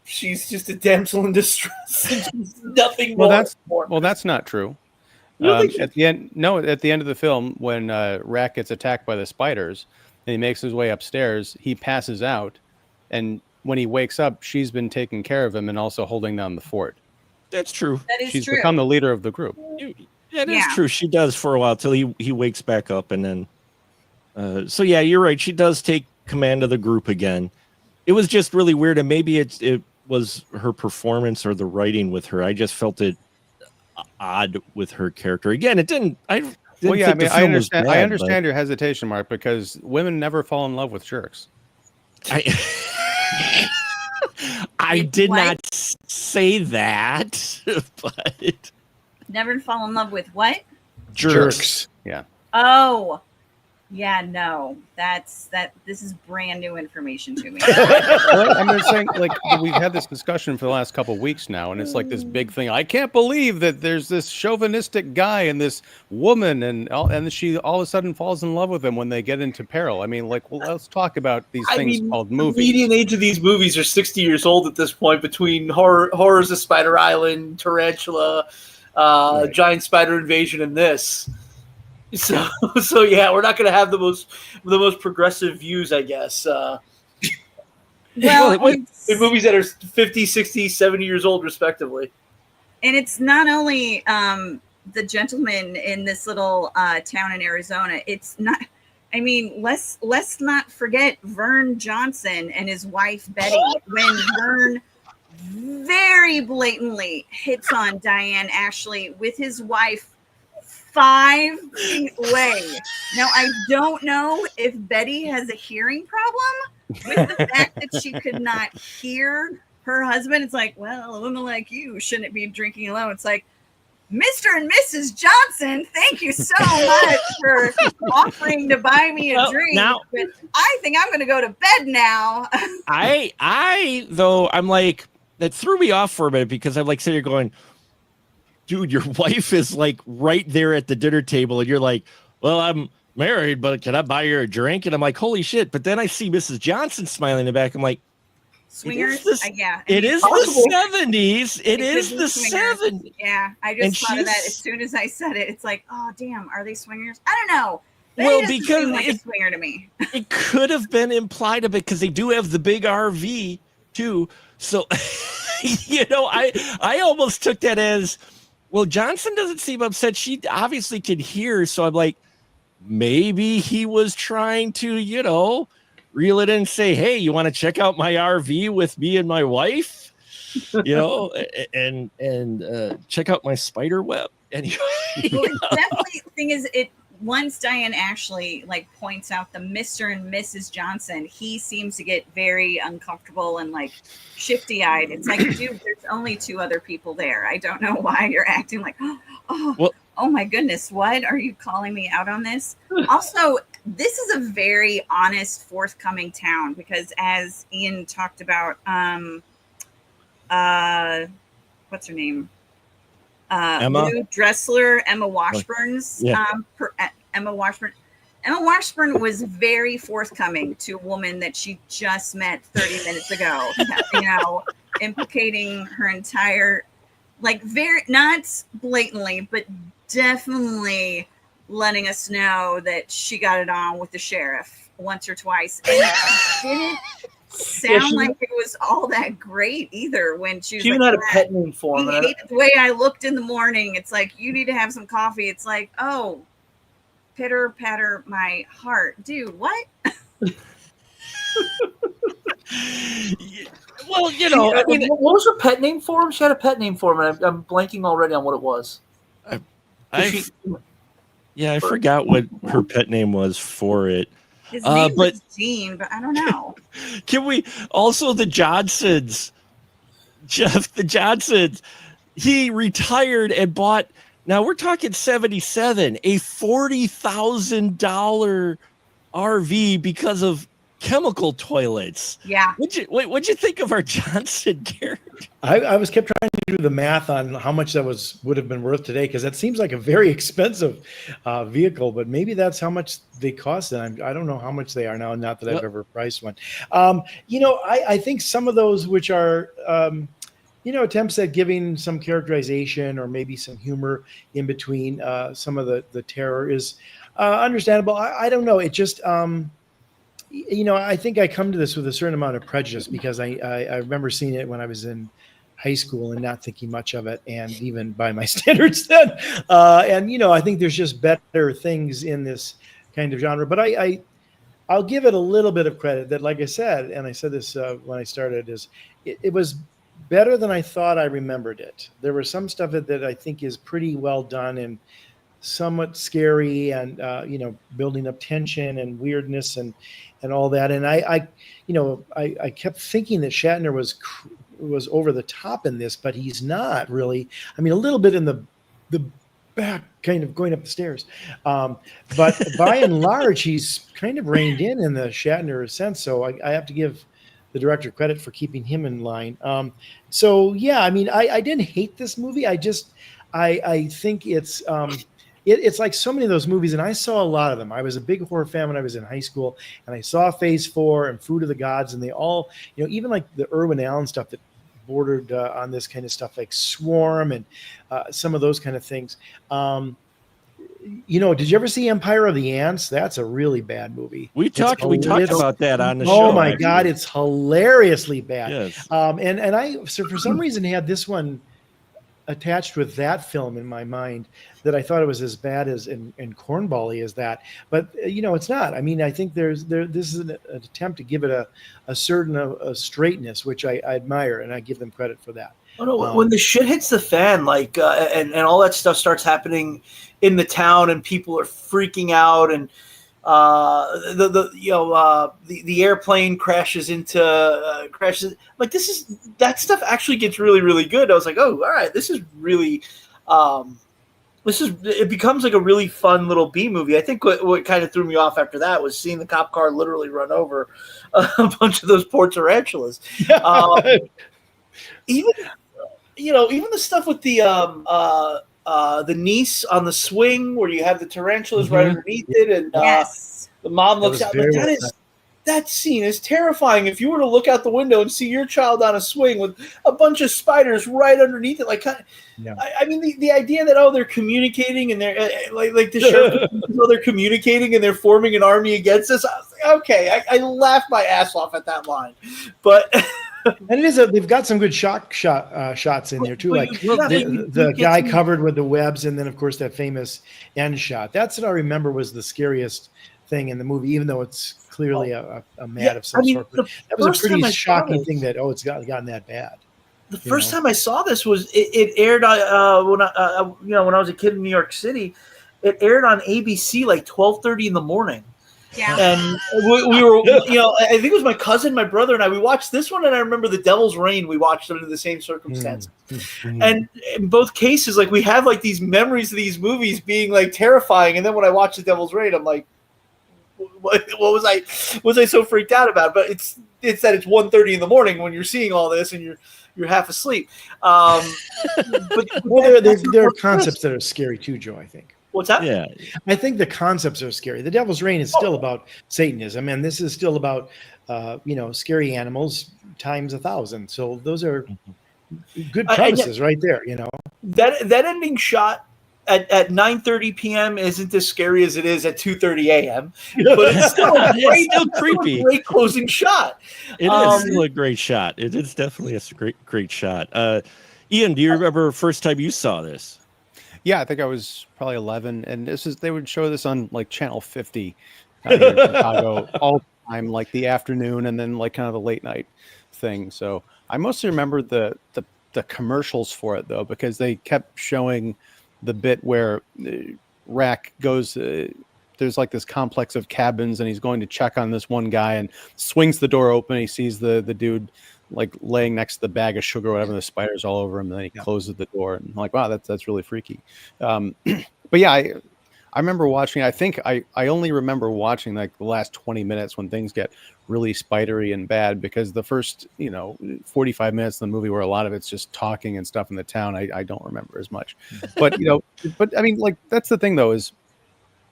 she's just a damsel in distress. And she's nothing more. That's not true. Really? At the end of the film, when Rack gets attacked by the spiders and he makes his way upstairs, he passes out, and when he wakes up, she's been taking care of him and also holding down the fort. That's true. That is She's true. become the leader of the group. That is true. She does for a while till he wakes back up, and then. So yeah, you're right. She does take command of the group again. It was just really weird, and maybe it was her performance or the writing with her. I just felt it odd with her character. Again, it didn't. I understand your hesitation, Mark, because women never fall in love with jerks. I did not say that, but Never fall in love with what? Jerks. Yeah. Oh. Yeah, no, this is brand new information to me. I'm just saying, like, we've had this discussion for the last couple of weeks now, and it's like this big thing. I can't believe that there's this chauvinistic guy and this woman, and she all of a sudden falls in love with him when they get into peril. I mean, like, well, let's talk about these things called movies. The median age of these movies are 60 years old at this point, between Horrors of Spider Island, Tarantula, Giant Spider Invasion, and this. So yeah, we're not going to have the most progressive views, I guess. Well, in movies that are 50, 60, 70 years old, respectively. And it's not only the gentleman in this little town in Arizona. It's not. I mean, let's not forget Vern Johnson and his wife Betty, when Vern very blatantly hits on Diane Ashley with his wife 5 feet away. Now, I don't know if Betty has a hearing problem with the fact that she could not hear her husband. It's like, well, a woman like you shouldn't be drinking alone. It's like, Mr. and Mrs. Johnson, thank you so much for offering to buy me a drink. Now, but I think I'm going to go to bed now. I'm like, that threw me off for a minute because I'm like sitting here going, dude, your wife is like right there at the dinner table, and you're like, well, I'm married, but can I buy you a drink? And I'm like, holy shit. But then I see Mrs. Johnson smiling in the back. I'm like, Swingers? Yeah. It is the 70s. It is the 70s. Yeah. I just thought of that as soon as I said it. It's like, oh, damn. Are they swingers? I don't know. Well, because like a swinger to me. It could have been implied a bit because they do have the big RV too. So, I almost took that as, well, Johnson doesn't seem upset. She obviously can hear. So I'm like, maybe he was trying to, reel it in and say, hey, you want to check out my RV with me and my wife? And check out my spider web. Anyway. Well, definitely the thing is, once Diane Ashley like points out the Mr. and Mrs. Johnson, he seems to get very uncomfortable and like shifty-eyed. It's like, dude, there's only 2 other people there. I don't know why you're acting like, oh my goodness, what are you calling me out on this? Also, this is a very honest, forthcoming town because, as Ian talked about, what's her name? Emma Lou Dressler, Emma Washburn's Emma Washburn. Emma Washburn was very forthcoming to a woman that she just met 30 minutes ago, implicating her entire, like, very, not blatantly, but definitely letting us know that she got it on with the sheriff once or twice. And it didn't sound like it was all that great either when she was even had a pet name for him. He hated the way I looked in the morning. It's like, you need to have some coffee. It's like, oh, pitter patter my heart. Dude, what? Well, what was her pet name for him? She had a pet name for him, and I'm blanking already on what it was. I forgot what her pet name was for it. His name was Gene, but I don't know. Can we also the Johnsons? Jeff, the Johnsons. He retired and bought. Now we're talking 77, a $40,000 RV because of chemical toilets. Yeah. What'd you think of our Johnson character? I was kept trying to do the math on how much that would have been worth today, because that seems like a very expensive vehicle, but maybe that's how much they cost. And I don't know how much they are now. Not that I've ever priced one. I think some of those which are attempts at giving some characterization or maybe some humor in between some of the terror is understandable. I don't know. It just I think I come to this with a certain amount of prejudice because I remember seeing it when I was in high school and not thinking much of it, and even by my standards then. I think there's just better things in this kind of genre. But I'll give it a little bit of credit that, like I said, and I said this when I started, is it was better than I thought I remembered it. There was some stuff that I think is pretty well done and somewhat scary, and building up tension and weirdness and all that. And I kept thinking that Shatner was over the top in this, but he's not really. I mean, a little bit in the back, kind of going up the stairs, but by and large, he's kind of reined in the Shatner sense. So I have to give the director credit for keeping him in line. I didn't hate this movie. I think it's. It's like so many of those movies, and I saw a lot of them. I was a big horror fan when I was in high school, and I saw Phase 4 and Fruit of the Gods, and they all, even like the Irwin Allen stuff that bordered on this kind of stuff, like Swarm and some of those kind of things. Did you ever see Empire of the Ants? That's a really bad movie. We talked about that on the show. Oh my God, it's hilariously bad. Yes. And I, so for some reason, had this one attached with that film in my mind that I thought it was as bad as and cornbally as that. But it's not. I mean, I think this is an attempt to give it a certain straightness, which I admire, and I give them credit for that. Oh no! When the shit hits the fan, like and all that stuff starts happening in the town, and people are freaking out, and the airplane crashes like that stuff actually gets really, really good. I was like, oh, all right, this is really it becomes like a really fun little B movie. I think what kind of threw me off after that was seeing the cop car literally run over a bunch of those poor tarantulas. Even the stuff with the niece on the swing where you have the tarantulas right underneath it, and Yes. the mom looks out. Like, that scene is terrifying. If you were to look out the window and see your child on a swing with a bunch of spiders right underneath it, I mean, the idea that they're communicating and they're like the sheriff, they're communicating and they're forming an army against us. I was like, okay, I laughed my ass off at that line, but. And they've got some good shots in there too, like the guy covered with the webs, and then of course that famous end shot. That's what I remember was the scariest thing in the movie, even though it's clearly a mad of some sort. But that was a pretty shocking thing that it's gotten that bad. The first time I saw this was it aired when I was a kid in New York City. It aired on ABC like 12:30 in the morning. Yeah. And we were, I think it was my cousin, my brother, and I. We watched this one, and I remember The Devil's Rain. We watched under the same circumstances, and in both cases, like we have like these memories of these movies being like terrifying. And then when I watched The Devil's Rain, I'm like, what was I so freaked out about? But it's that it's 1:30 in the morning when you're seeing all this and you're half asleep. But there are concepts that are scary too, Joe. I think. What's that? Yeah, I think the concepts are scary. The Devil's Rain is still about Satanism, and this is still about scary animals times 1,000. So those are good premises right there. That ending shot at 9:30 p.m. isn't as scary as it is at 2:30 a.m. But it's still creepy. A great closing shot. It is still a great shot. It is definitely a great shot. Ian, do you remember first time you saw this? Yeah, I think I was probably 11, and they would show this on like Channel 50 here in Chicago all the time, like the afternoon, and then like kind of the late night thing. So I mostly remember the commercials for it though, because they kept showing the bit where Rack goes. There's like this complex of cabins, and he's going to check on this one guy, and swings the door open. He sees the dude like laying next to the bag of sugar or whatever, the spiders all over him, and then he closes the door, and I'm like, wow, that's really freaky. But yeah, I remember watching. I think I only remember watching like the last 20 minutes when things get really spidery and bad, because the first 45 minutes of the movie where a lot of it's just talking and stuff in the town, I don't remember as much. But but I mean, like that's the thing though, is,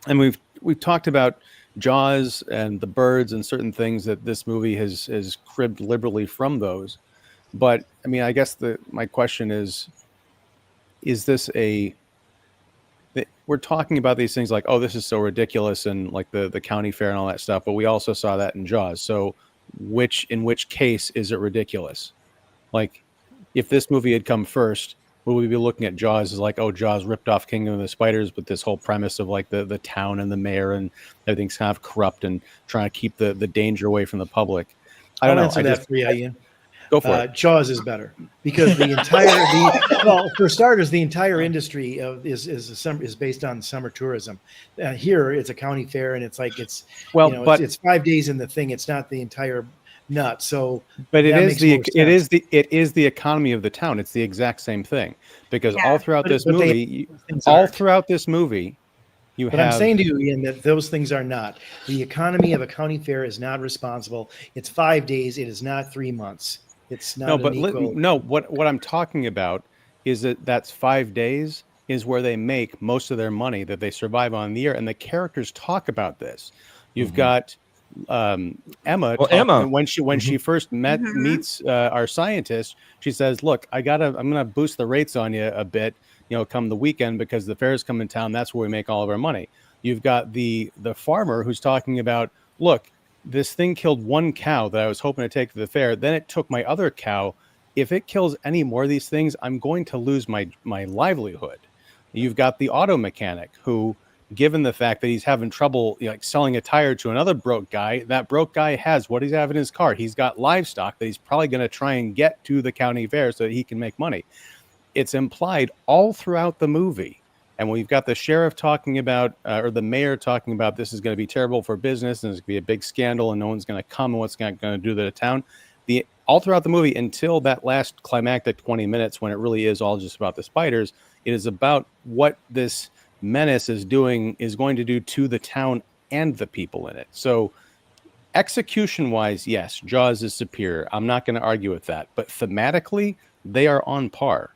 and we've talked about Jaws and the birds and certain things that this movie has cribbed liberally from those. But I mean, I guess my question is this we're talking about these things like, oh, this is so ridiculous, and like the county fair and all that stuff, but we also saw that in Jaws. So in which case is it ridiculous? Like if this movie had come first, would we be looking at Jaws as like, oh, Jaws ripped off Kingdom of the Spiders, with this whole premise of like the town and the mayor and everything's kind of corrupt and trying to keep the danger away from the public? I'll answer that for you, Ian. Go for it. Jaws is better because the for starters, the entire industry is based on summer tourism. Here, it's a county fair, and it's 5 days in the thing. It's not the entire nut. So, but it is the economy of the town. It's the exact same thing, because all throughout this movie, I'm saying to you, Ian, that those things are not. The economy of a county fair is not responsible. It's 5 days. It is not 3 months. It's not. What I'm talking about is that's 5 days is where they make most of their money, that they survive on the year, and the characters talk about this. You've got Emma. When she first meets our scientist, she says, "Look, I'm gonna boost the rates on you a bit, come the weekend, because the fairs come in town. That's where we make all of our money." You've got the farmer who's talking about, "Look, this thing killed one cow that I was hoping to take to the fair. Then it took my other cow if it kills any more of these things, I'm going to lose my livelihood. You've got the auto mechanic who, given the fact that he's having trouble like selling a tire to another broke guy, that broke guy has what he's having in his car. He's got livestock that he's probably going to try and get to the county fair so that he can make money. It's implied all throughout the movie. And we've got the sheriff talking about, or the mayor talking about, this is going to be terrible for business and there's going to be a big scandal and no one's going to come and what's going to do to the town. All throughout the movie until that last climactic 20 minutes when it really is all just about the spiders, it is about what this menace is going to do to the town and the people in it. So execution-wise, yes, Jaws is superior. I'm not going to argue with that. But thematically, they are on par.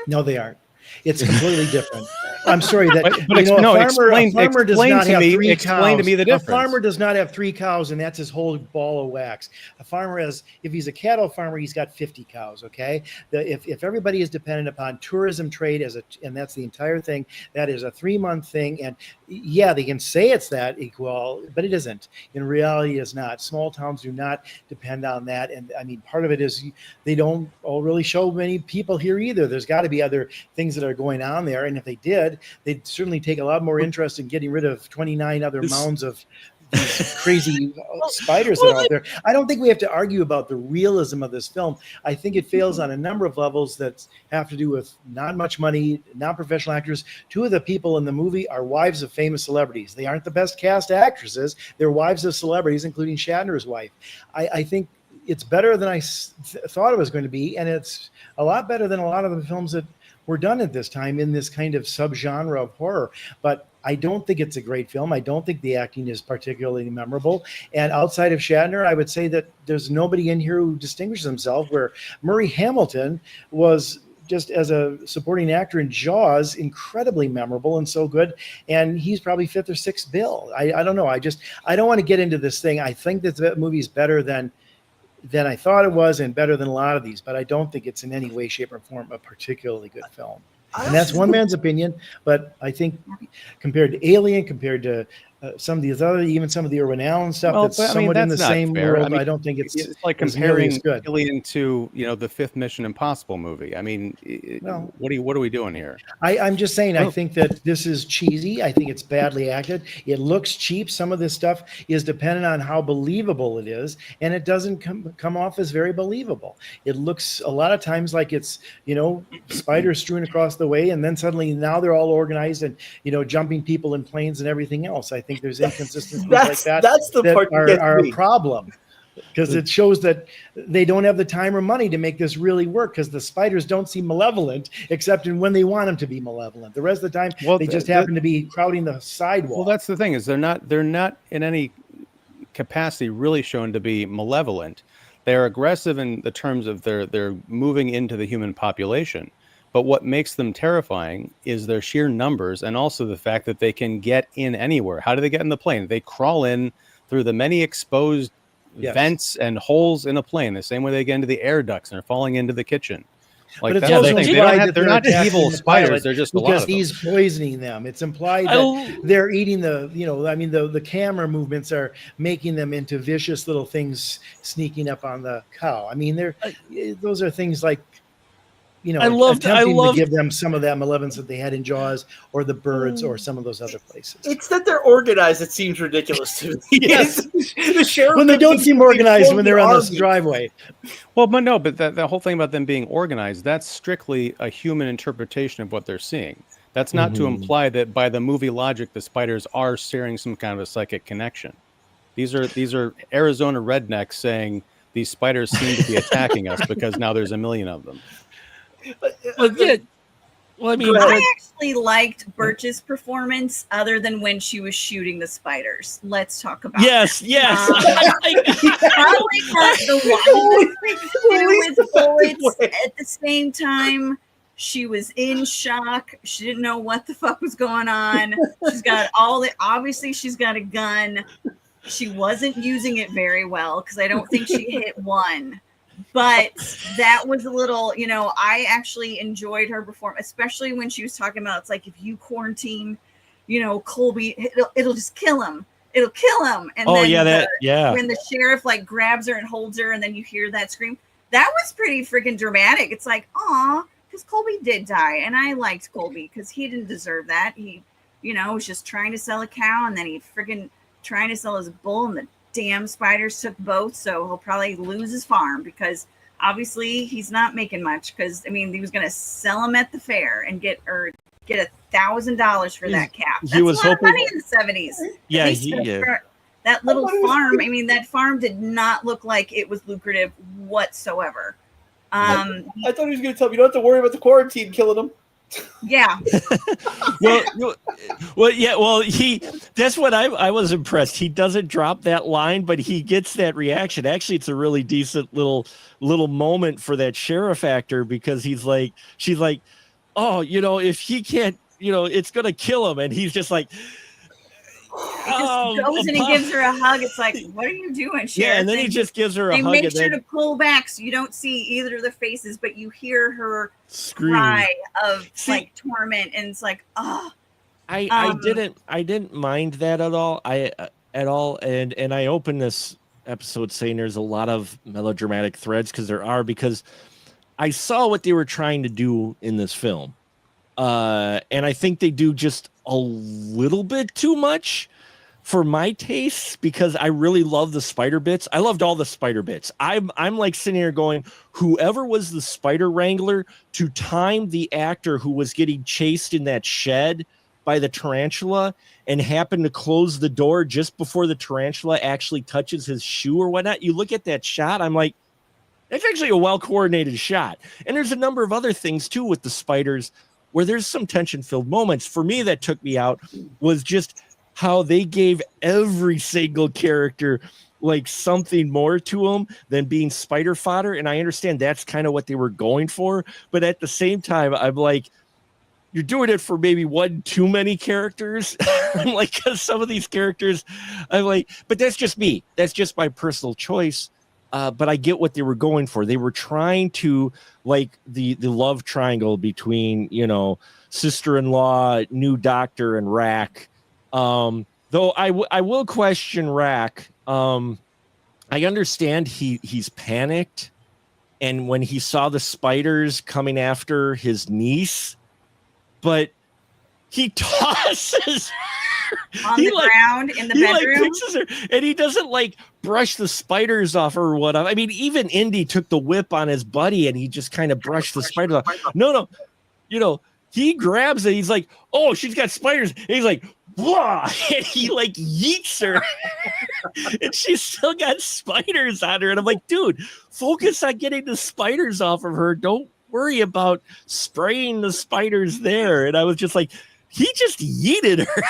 No, they aren't. It's completely different. I'm sorry that explain to me the difference. A farmer does not have 3 cows, and that's his whole ball of wax. A farmer has, if he's a cattle farmer, he's got 50 cows. Okay, if everybody is dependent upon tourism trade and that's the entire thing, that is a 3-month thing. And yeah, they can say it's that equal, but it isn't. In reality, it's not. Small towns do not depend on that. And I mean, part of it is they don't all really show many people here either. There's got to be other things that are going on there. And if they did, they'd certainly take a lot more interest in getting rid of 29 other mounds of these crazy spiders that are out there. I don't think we have to argue about the realism of this film. I think it fails on a number of levels that have to do with not much money, not professional actors. 2 of the people in the movie are wives of famous celebrities. They aren't the best cast actresses. They're wives of celebrities, including Shatner's wife. I think it's better than I thought it was going to be, and it's a lot better than a lot of the films that were done at this time in this kind of subgenre of horror. But I don't think it's a great film. I don't think the acting is particularly memorable. And outside of Shatner, I would say that there's nobody in here who distinguishes himself, where Murray Hamilton was, just as a supporting actor in Jaws, incredibly memorable and so good. And he's probably 5th or 6th bill. I don't know. I don't want to get into this thing. I think that movie is better than I thought it was and better than a lot of these, but I don't think it's in any way, shape, or form a particularly good film. And that's one man's opinion, but I think compared to Alien, compared to some of these other, even some of the Irwin Allen stuff that's somewhat in the same world, I don't think it's like comparing Alien to the 5th Mission Impossible movie. I mean, what are we doing here? I'm just saying, I think that this is cheesy. I think it's badly acted. It looks cheap. Some of this stuff is dependent on how believable it is, and it doesn't come off as very believable. It looks a lot of times like it's spiders strewn across the way, and then suddenly now they're all organized and jumping people in planes and everything else. I think there's inconsistencies like that. That's the part that are a problem, because it shows that they don't have the time or money to make this really work, because the spiders don't seem malevolent except when they want them to be malevolent. The rest of the time, they just happen to be crowding the sidewalk. Well, that's the thing, is they're not in any capacity really shown to be malevolent. They're aggressive in the terms of they're moving into the human population. But what makes them terrifying is their sheer numbers, and also the fact that they can get in anywhere. How do they get in the plane? They crawl in through the many exposed vents and holes in a plane, the same way they get into the air ducts and are falling into the kitchen. Like, but it's also implied they're not evil spiders. They're just because he's poisoning them. It's implied that they're eating the camera movements are making them into vicious little things sneaking up on the cow. I mean, those are things like, attempting to give them some of that malevolence that they had in Jaws or the birds or some of those other places. It's that they're organized. It seems ridiculous to me. Yes. The sheriff, when they don't seem organized when they're on this driveway. Well, but no, but the whole thing about them being organized, that's strictly a human interpretation of what they're seeing. That's not to imply that by the movie logic, the spiders are sharing some kind of a psychic connection. These are Arizona rednecks saying these spiders seem to be attacking us because now there's a million of them. I actually liked Birch's performance, other than when she was shooting the spiders. Let's talk about yes. I like not the one with bullets. At the same time, she was in shock. She didn't know what the fuck was going on. She's got obviously she's got a gun. She wasn't using it very well, because I don't think she hit one. But that was a little, I actually enjoyed her performance, especially when she was talking about, it's like, if you quarantine, Colby, it'll just kill him. It'll kill him. And when the sheriff grabs her and holds her, and then you hear that scream, that was pretty freaking dramatic. It's like, aw, because Colby did die, and I liked Colby because he didn't deserve that. He, was just trying to sell a cow, and then he freaking trying to sell his bull, and the damn spiders took both, so he'll probably lose his farm because obviously he's not making much. Because he was going to sell him at the fair and get $1,000 for that calf. That's he was a lot hoping of money in the 70s. Yeah, That little farm, that farm did not look like it was lucrative whatsoever. I thought he was going to tell me you don't have to worry about the quarantine killing him. Yeah. That's what I was impressed. He doesn't drop that line, but he gets that reaction. Actually, it's a really decent little moment for that sheriff actor, because she's like, oh, if he can't, it's going to kill him. And he's just like, He just goes and he gives her a hug. It's like, what are you doing, Sheriff? Yeah, and then he just gives her a hug. They make sure to pull back so you don't see either of their faces, but you hear her scream cry of torment, and it's like, oh. I didn't mind that at all. And I opened this episode saying there's a lot of melodramatic threads, because I saw what they were trying to do in this film. And I think they do just a little bit too much for my tastes, because I really love the spider bits. I loved all the spider bits. I'm like sitting here going, whoever was the spider wrangler to time the actor who was getting chased in that shed by the tarantula and happened to close the door just before the tarantula actually touches his shoe or whatnot. You look at that shot, I'm like, that's actually a well-coordinated shot. And there's a number of other things too with the spiders where there's some tension-filled moments. For me, that took me out was just how they gave every single character like something more to them than being spider fodder. And I understand that's kind of what they were going for. But at the same time, I'm like, you're doing it for maybe one too many characters. I'm like, because some of these characters, I'm like, but that's just me. That's just my personal choice. But I get what they were going for. They were trying to like the love triangle between, sister-in-law, new doctor, and Rack. Though I will question Rack. I understand he's panicked, and when he saw the spiders coming after his niece, but he tosses on the ground in the bedroom. Fixes her, and he doesn't brush the spiders off or whatever. I mean, even Indy took the whip on his buddy and he just kind of brushed the spiders off. No, he grabs it. He's like, oh, she's got spiders. And he's like, whoa, and he yeets her and she's still got spiders on her. And I'm like, dude, focus on getting the spiders off of her. Don't worry about spraying the spiders there. And I was just like, he just yeeted her.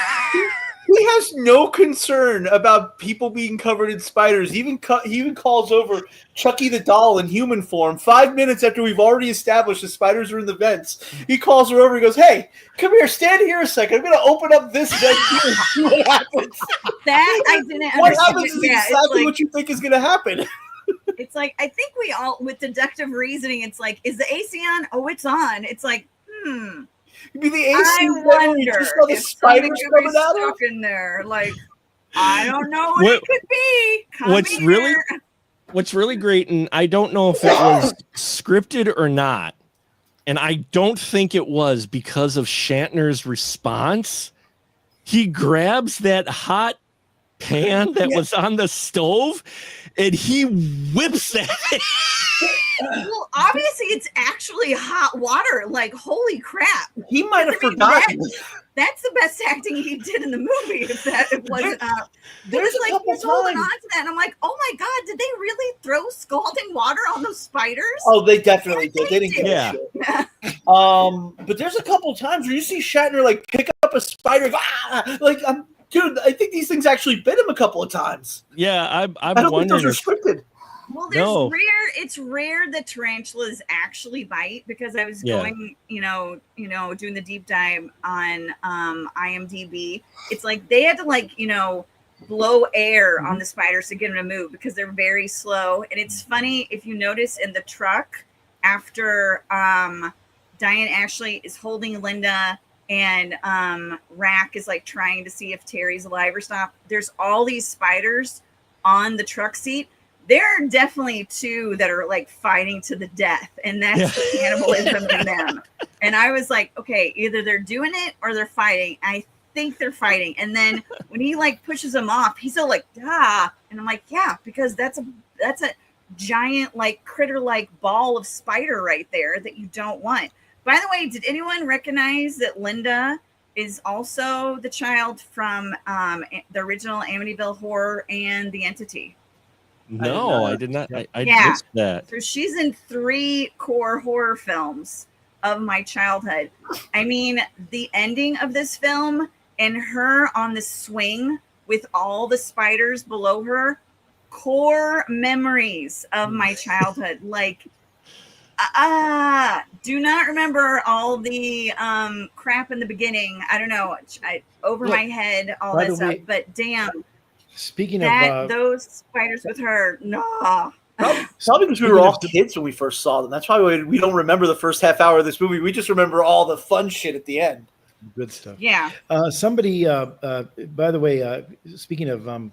He has no concern about people being covered in spiders. He even calls over Chucky the doll in human form 5 minutes after we've already established the spiders are in the vents. He calls her over and goes, hey, come here, stand here a second. I'm going to open up this vent here and see what happens. That I didn't understand. What happens is exactly what you think is going to happen. It's like, I think we all, with deductive reasoning, it's like, is the AC on? Oh, it's on. It's like, You'd be the AC. I wonder just saw the if spiders coming out stuck in there. Like, I don't know what it could be. What's really great, and I don't know if it was scripted or not, and I don't think it was because of Shatner's response. He grabs that hot pan that was on the stove and he whips that. Well, obviously it's actually hot water. Like, holy crap. He might have forgotten. That's the best acting he did in the movie. If it wasn't there's a couple he's holding times. on to that. And I'm like, oh my God, did they really throw scalding water on those spiders? Oh, they definitely did. They didn't give Yeah. a shit. But there's a couple times where you see Shatner pick up a spider, dude, I think these things actually bit him a couple of times. Yeah, I'm I don't think wondering. those are scripted. Well, No. it's rare that tarantulas actually bite, because I was going, doing the deep dive on IMDb. It's like they had to blow air on the spiders to get them to move because they're very slow. And it's funny if you notice in the truck after Diane Ashley is holding Linda and Rack is trying to see if Terry's alive or not. There's all these spiders on the truck seat. there are definitely two that are like fighting to the death, and that's the cannibalism in them. And I was like, okay, either they're doing it or they're fighting. I think they're fighting. And then when he like pushes them off, he's so like, ah, and I'm like, yeah, because that's a giant like critter like ball of spider right there that you don't want. By the way, did anyone recognize that Linda is also the child from the original Amityville Horror and The Entity? No, I did not. I Yeah. missed that. So she's in 3 core horror films of my childhood. I mean, the ending of this film and her on the swing with all the spiders below her, core memories of my childhood. Like, do not remember all the crap in the beginning. I don't know. Over my head, all that stuff. But damn. Speaking of of those spiders with her, nah. Probably because we were all kids when we first saw them. That's probably why we don't remember the first half hour of this movie. We just remember all the fun shit at the end. good stuff. Yeah. Somebody, by the way, speaking of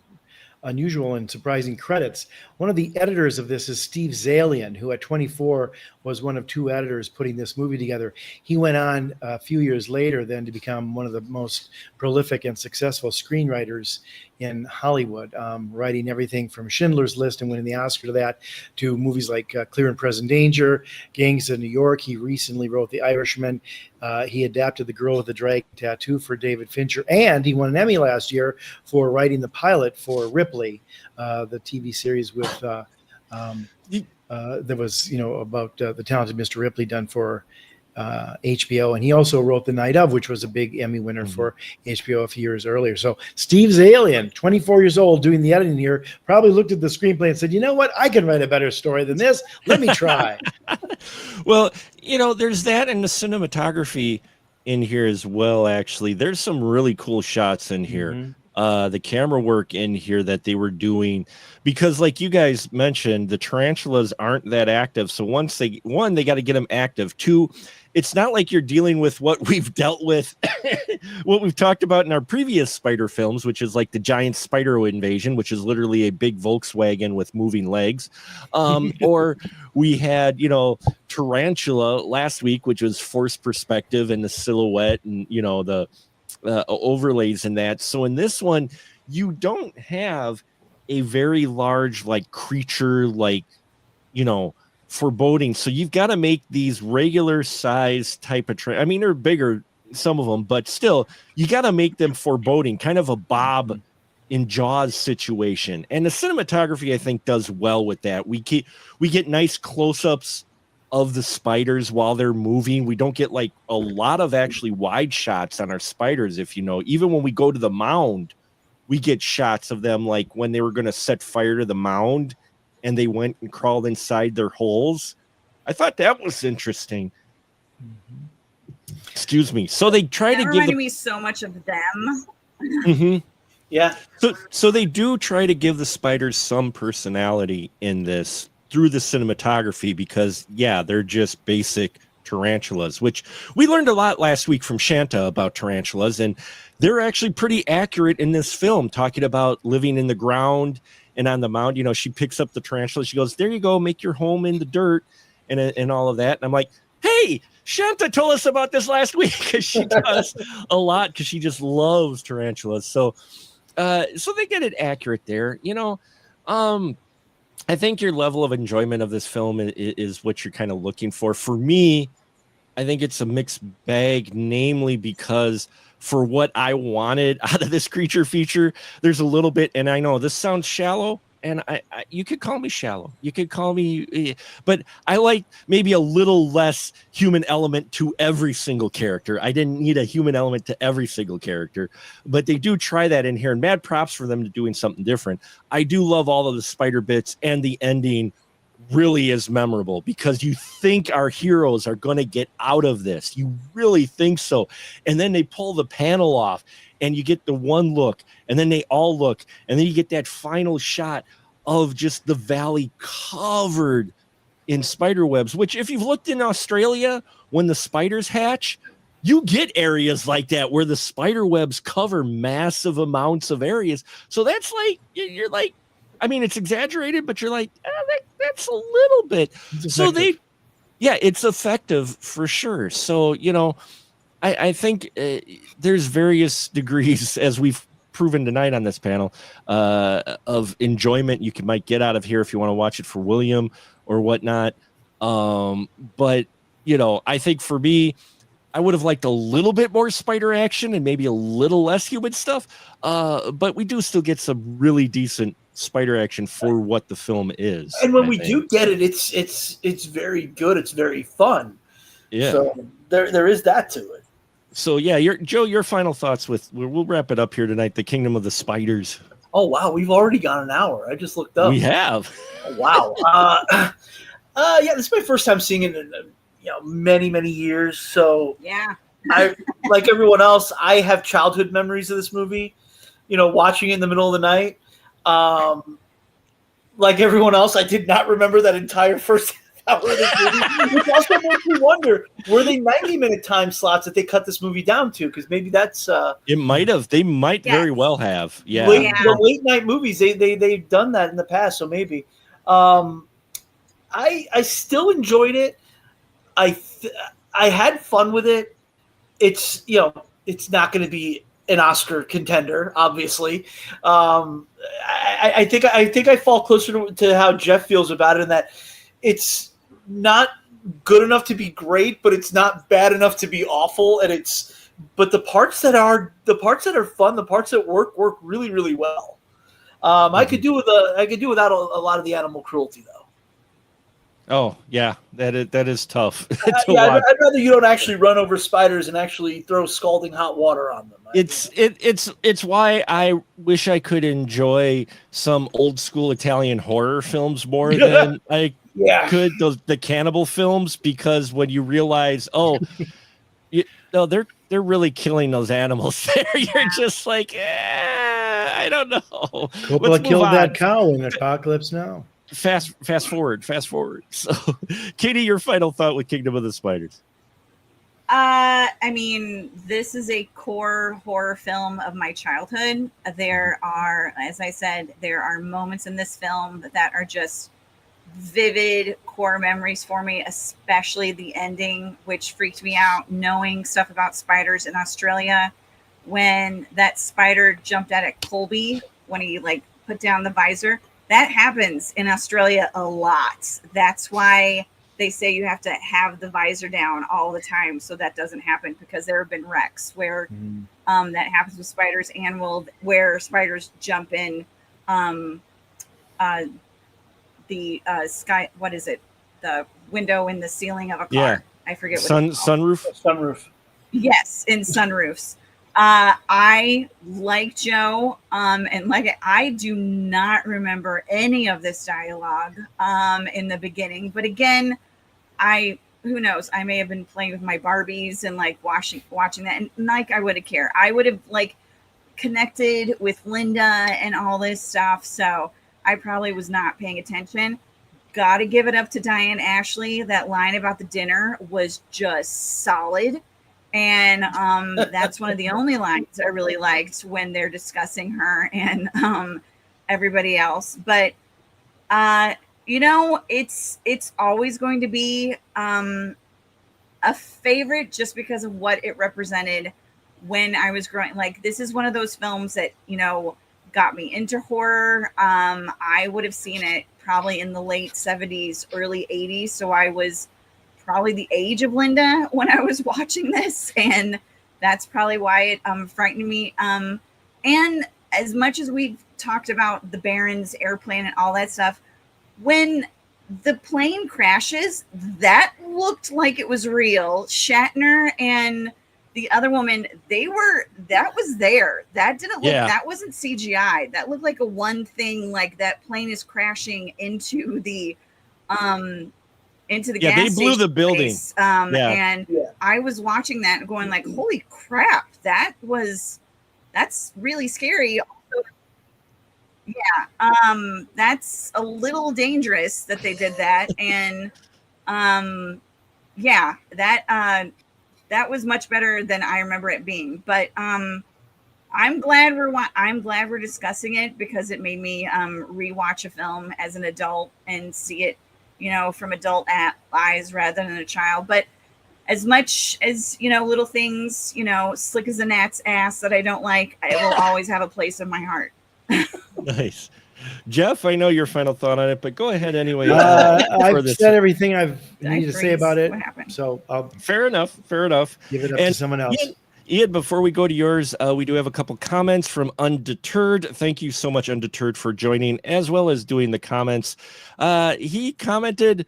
unusual and surprising credits, one of the editors of this is Steve Zalian, who at 24 was one of 2 editors putting this movie together. He went on a few years later then to become one of the most prolific and successful screenwriters in Hollywood, writing everything from Schindler's List and winning the Oscar to that, to movies like Clear and Present Danger, Gangs of New York. He recently wrote The Irishman. He adapted The Girl with the Dragon Tattoo for David Fincher, and he won an Emmy last year for writing the pilot for Ripley, the TV series with that was, about the talented Mr. Ripley, done for HBO. And he also wrote The Night Of, which was a big Emmy winner for HBO a few years earlier. So Steve Zalian, 24 years old, doing the editing here, probably looked at the screenplay and said, you know what, I can write a better story than this. Let me try. Well, there's that, and the cinematography in here as well. Actually, there's some really cool shots in here. The camera work in here that they were doing, because like you guys mentioned, the tarantulas aren't that active. So they got to get them active. 2, it's not like you're dealing with what we've dealt with, what we've talked about in our previous spider films, which is like the giant spider invasion, which is literally a big Volkswagen with moving legs. Or we had, tarantula last week, which was forced perspective and the silhouette and, the overlays in that. So in this one, you don't have a very large like creature, like, foreboding. So you've got to make these regular size type of I mean, they're bigger, some of them, but still you got to make them foreboding, kind of a Bob in Jaws situation. And the cinematography, I think, does well with that. We get nice close-ups of the spiders while they're moving. We don't get like a lot of actually wide shots on our spiders. If even when we go to the mound, we get shots of them like when they were going to set fire to the mound and they went and crawled inside their holes. I thought that was interesting. Excuse me. So they try to give me so much of them. Yeah. So they do try to give the spiders some personality in this through the cinematography, because they're just basic tarantulas, which we learned a lot last week from Shanta about tarantulas, and they're actually pretty accurate in this film, talking about living in the ground and on the mound. She picks up the tarantula, she goes, there you go, make your home in the dirt, and all of that. And I'm like, hey, Shanta told us about this last week, because she does a lot, because she just loves tarantulas. So they get it accurate there. I think your level of enjoyment of this film is what you're kind of looking for. For me, I think it's a mixed bag, namely because for what I wanted out of this creature feature, there's a little bit, and I know this sounds shallow, and I you could call me shallow. You could call me, but I like maybe a little less human element to every single character. I didn't need a human element to every single character, but they do try that in here, and mad props for them to doing something different. I do love all of the spider bits, and the ending really is memorable, because you think our heroes are going to get out of this. You really think so. And then they pull the panel off, and you get the one look, and then they all look, and then you get that final shot of just the valley covered in spider webs, which if you've looked in Australia, when the spiders hatch, you get areas like that where the spider webs cover massive amounts of areas. So that's like, you're like, I mean, it's exaggerated, but you're like, that's a little bit. It's So effective. it's effective for sure. So, I think there's various degrees, as we've proven tonight on this panel, of enjoyment you might get out of here if you want to watch it for William or whatnot. But, I think for me, I would have liked a little bit more spider action and maybe a little less human stuff. But we do still get some really decent spider action for what the film is. And when we do get it, it's very good. It's very fun. Yeah. So there is that to it. So yeah, your final thoughts we'll wrap it up here tonight. The Kingdom of the Spiders. Oh wow, we've already gone an hour. I just looked up. We have. Oh, wow. Yeah, this is my first time seeing it in many years. So Yeah. I, like everyone else, I have childhood memories of this movie. Watching it in the middle of the night. Like everyone else, I did not remember that entire first hour of this movie, which also makes me wonder, were they 90-minute time slots that they cut this movie down to? Because maybe that's it might have. They might very well have. Yeah. The late night movies, they've done that in the past, so maybe. I still enjoyed it. I had fun with it. It's it's not going to be an Oscar contender, obviously. I think I fall closer to how Jeff feels about it, in that it's not good enough to be great, but it's not bad enough to be awful. But the parts that are fun, the parts that work really well. I could do without a lot of the animal cruelty though. Oh yeah, that is tough. I'd rather you don't actually run over spiders and actually throw scalding hot water on them. It's why I wish I could enjoy some old school Italian horror films more than I could the cannibal films, because when you realize, they're really killing those animals there, you're just like, I don't know. Coppola killed that cow in Apocalypse Now. Fast forward. So, Katie, your final thought with Kingdom of the Spiders. I mean, this is a core horror film of my childhood. There are, as I said, moments in this film that are just vivid core memories for me, especially the ending, which freaked me out, knowing stuff about spiders in Australia. When that spider jumped out at Colby, when he put down the visor. That happens in Australia a lot. That's why they say you have to have the visor down all the time so that doesn't happen, because there have been wrecks where that happens with spiders, and where spiders jump in the sky. What is it? The window in the ceiling of a car. Yeah. I forget what it's called. Sunroof. Yes, in sunroofs. I like Joe, and I do not remember any of this dialogue in the beginning. But again, who knows? I may have been playing with my Barbies and watching that, and I wouldn't care. I would have connected with Linda and all this stuff, so I probably was not paying attention. Got to give it up to Diane Ashley. That line about the dinner was just solid. And that's one of the only lines I really liked when they're discussing her and everybody else. But it's always going to be a favorite just because of what it represented when I was growing. This is one of those films that got me into horror. I would have seen it probably in the late 70s, early 80s, so I was probably the age of Linda when I was watching this, and that's probably why it frightened me. And as much as we've talked about the Baron's airplane and all that stuff, when the plane crashes, that looked like it was real. Shatner and the other woman, that was there. That didn't look, that wasn't CGI. That looked like a one thing, that plane is crashing into the gas they blew the building. And I was watching that and going holy crap, that's really scary. Also, that's a little dangerous that they did that. And that was much better than I remember it being. But I'm glad we're discussing it because it made me rewatch a film as an adult and see it, from adult eyes rather than a child. But as much as little things, slick as a gnat's ass that I don't like, it will always have a place in my heart. Nice. Jeff, I know your final thought on it, but go ahead anyway. I've said everything I've needed to say about it. What happened? So I'll Fair enough. give it up to someone else. Ian, before we go to yours, we do have a couple comments from Undeterred. Thank you so much, Undeterred, for joining, as well as doing the comments. He commented,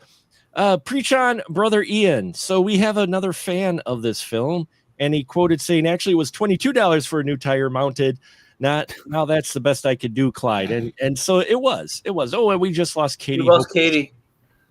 preach on, brother Ian. So we have another fan of this film, and he quoted saying, actually, it was $22 for a new tire mounted. Not now. That's the best I could do, Clyde. And so it was. Oh, and we just lost Katie. We lost Katie.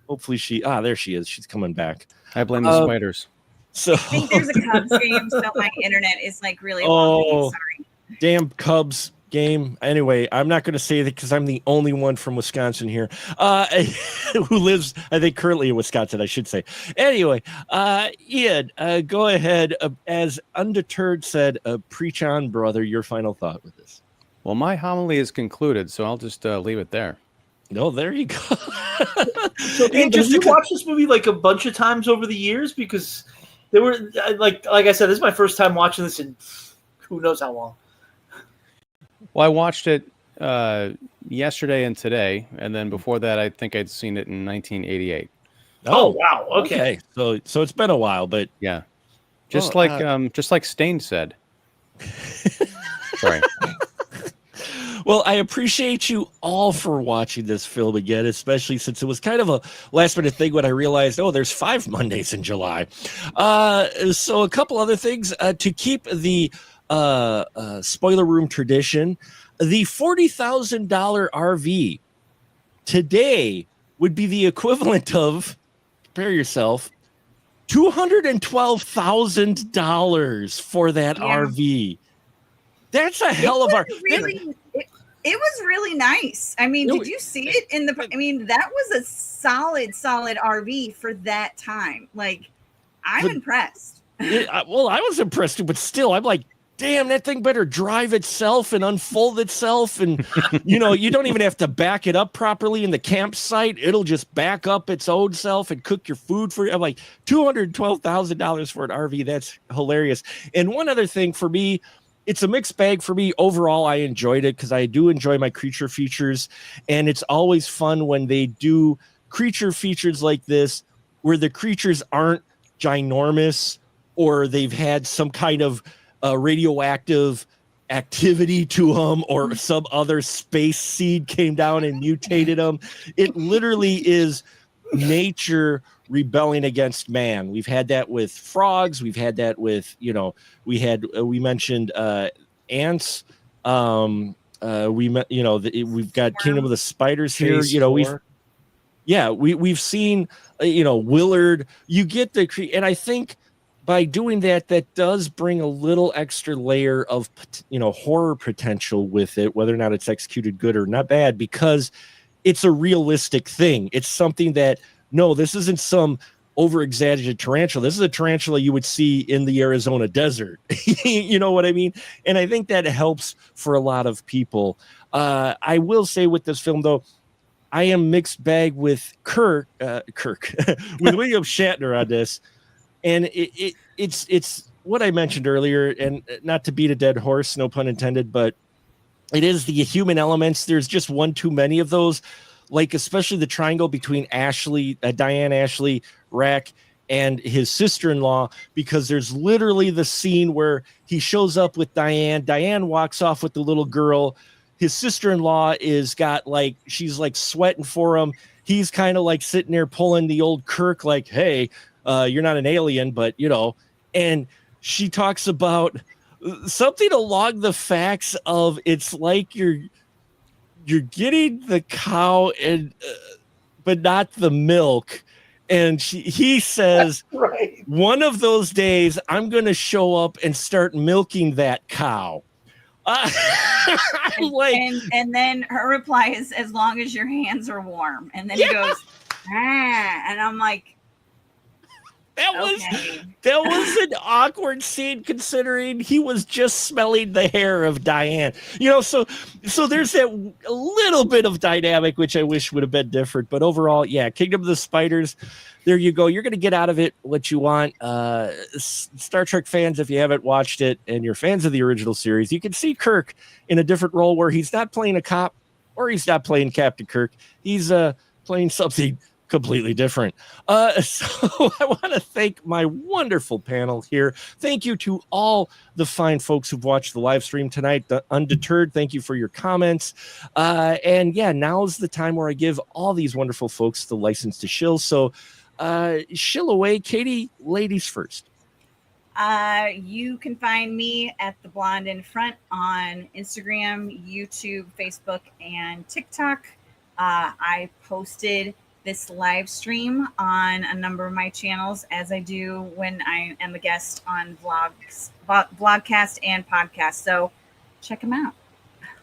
Hopefully there she is. She's coming back. I blame the spiders. So I think there's a Cubs game, so my internet is like really wonky. Sorry. Damn Cubs game. Anyway, I'm not going to say that because I'm the only one from Wisconsin here who lives, I think, currently in Wisconsin, I should say. Anyway, Ian, go ahead. As Undeterred said, preach on, brother, your final thought with this. Well, my homily is concluded, so I'll just leave it there. No, there you go. So, have you watched this movie like a bunch of times over the years? Because there were, like I said, this is my first time watching this in who knows how long. Well, I watched it yesterday and today, and then before that, I think I'd seen it in 1988. Oh wow! Okay. So it's been a while, but yeah, just like Stain said. Sorry. Well, I appreciate you all for watching this film again, especially since it was kind of a last-minute thing when I realized, there's 5 Mondays in July. So a couple other things to keep the spoiler room tradition. The $40,000 RV today would be the equivalent of, prepare yourself, $212,000 for that RV. That's a hell of a It was really nice. I mean, did you see it in the? I mean, that was a solid RV for that time. Like, I'm impressed. I was impressed too, but still, I'm like, damn, that thing better drive itself and unfold itself, and you don't even have to back it up properly in the campsite. It'll just back up its own self and cook your food for you. I'm like, $212,000 for an RV. That's hilarious. And one other thing for me. It's a mixed bag for me. Overall, I enjoyed it because I do enjoy my creature features. And it's always fun when they do creature features like this, where the creatures aren't ginormous or they've had some kind of radioactive activity to them or some other space seed came down and mutated them. It literally is nature rebelling against man. We've had that with frogs. We've had that with, we mentioned ants. We've got Kingdom of the Spiders here. We've seen, Willard. You get and I think by doing that does bring a little extra layer of, horror potential with it, whether or not it's executed good or not bad, because it's a realistic thing. It's something that, no, this isn't some over-exaggerated tarantula. This is a tarantula you would see in the Arizona desert. You know what I mean? And I think that helps for a lot of people. I will say with this film, though, I am mixed bag with Kirk, with William Shatner on this. And it's what I mentioned earlier, and not to beat a dead horse, no pun intended, but it is the human elements. There's just one too many of those. Like, especially the triangle between Diane Ashley, Rack, and his sister-in-law, because there's literally the scene where he shows up with Diane. Diane walks off with the little girl. His sister-in-law she's like sweating for him. He's kind of like sitting there pulling the old Kirk, like, hey, you're not an alien, but, and she talks about something along the facts of it's like you're getting the cow and but not the milk. And he says, right, one of those days I'm going to show up and start milking that cow. I'm like, and then her reply is, as long as your hands are warm. And then he goes, and I'm like, That was an awkward scene considering he was just smelling the hair of Diane. So there's that a little bit of dynamic which I wish would have been different. But overall, yeah, Kingdom of the Spiders. There you go. You're going to get out of it what you want. Star Trek fans, if you haven't watched it and you're fans of the original series, you can see Kirk in a different role where he's not playing a cop or he's not playing Captain Kirk. He's playing something completely different. So I want to thank my wonderful panel here. Thank you to all the fine folks who've watched the live stream tonight. The Undeterred, thank you for your comments. And yeah, now's the time where I give all these wonderful folks the license to shill. So shill away. Katie, ladies first. You can find me at The Blonde in Front on Instagram, YouTube, Facebook, and TikTok. I posted this live stream on a number of my channels, as I do when I am a guest on vlogcast and podcast. So check them out.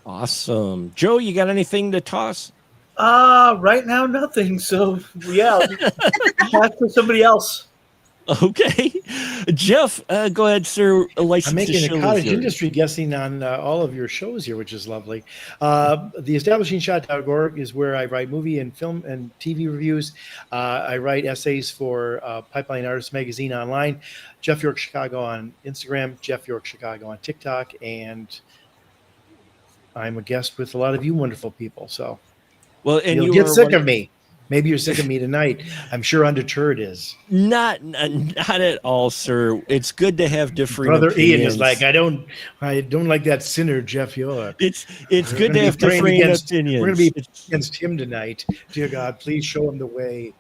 Awesome. Joe, you got anything to toss? Right now, nothing. So yeah, pass to somebody else. Okay. Jeff, go ahead, sir. I'm making a cottage industry guessing on all of your shows here, which is lovely. The establishingshot.org is where I write movie and film and TV reviews. I write essays for Pipeline Artist Magazine online, Jeff York Chicago on Instagram, Jeff York Chicago on TikTok, and I'm a guest with a lot of you wonderful people. So well, and you'll get sick of me. Maybe you're sick of me tonight. I'm sure Undeterred is. Not at all, sir. It's good to have different Brother opinions. Ian is like, I don't like that sinner, Jeff York. It's good to have different opinions. We're going to be against him tonight. Dear God, please show him the way.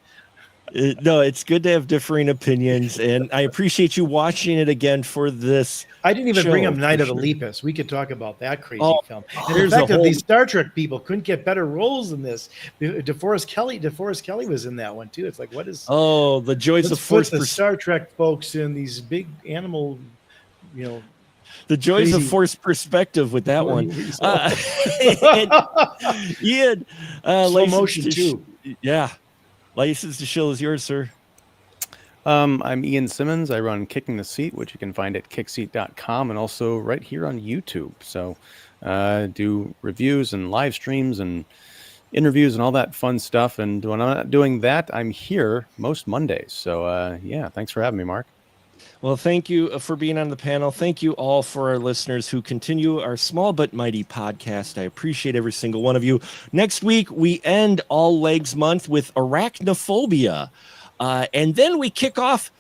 No, it's good to have differing opinions, and I appreciate you watching it again for this. I didn't even bring up Night of the Lepus. We could talk about that crazy film. And the fact that these Star Trek people couldn't get better roles than this. DeForest Kelly was in that one too. It's like, what is? Oh, the joys of force. The Star Trek folks in these big animal, the joys of forced perspective with that one. Ian, slow motion too. Yeah. License to shill is yours, sir. I'm Ian Simmons. I run Kicking the Seat, which you can find at kickseat.com and also right here on YouTube. So do reviews and live streams and interviews and all that fun stuff. And when I'm not doing that, I'm here most Mondays. So yeah, thanks for having me, Mark. Well, thank you for being on the panel. Thank you all for our listeners who continue our small but mighty podcast. I appreciate every single one of you. Next week, we end All Legs Month with Arachnophobia. And then we kick off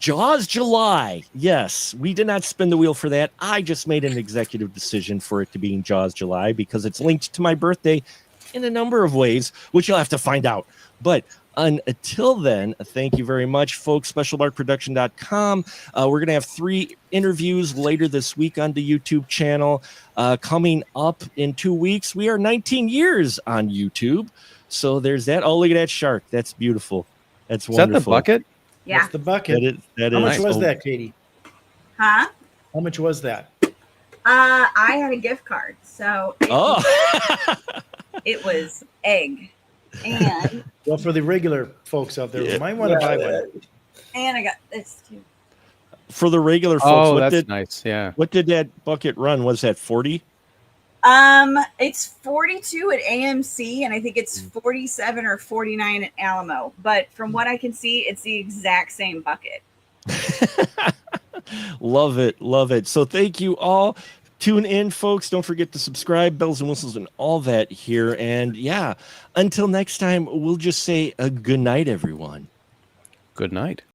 Jaws July. Yes, we did not spin the wheel for that. I just made an executive decision for it to be in Jaws July because it's linked to my birthday in a number of ways, which you'll have to find out. But until then, thank you very much, folks. SpecialBarkProduction.com. We're going to have 3 interviews later this week on the YouTube channel. Coming up in 2 weeks, we are 19 years on YouTube. So there's that. Oh, look at that shark. That's beautiful. That's wonderful. Is that the bucket? Yeah. That's the bucket. That How much is. was that, Katie? Huh? How much was that? I had a gift card, so it was egg. And well, for the regular folks out there, you might want to buy one. And I got this too. For the regular folks, that's nice. Yeah. What did that bucket run? Was that 40? It's 42 at AMC, and I think it's 47 or 49 at Alamo. But from what I can see, it's the exact same bucket. Love it. Love it. So thank you all. Tune in, folks. Don't forget to subscribe, bells and whistles and all that here. And yeah, until next time, we'll just say a good night, everyone. Good night.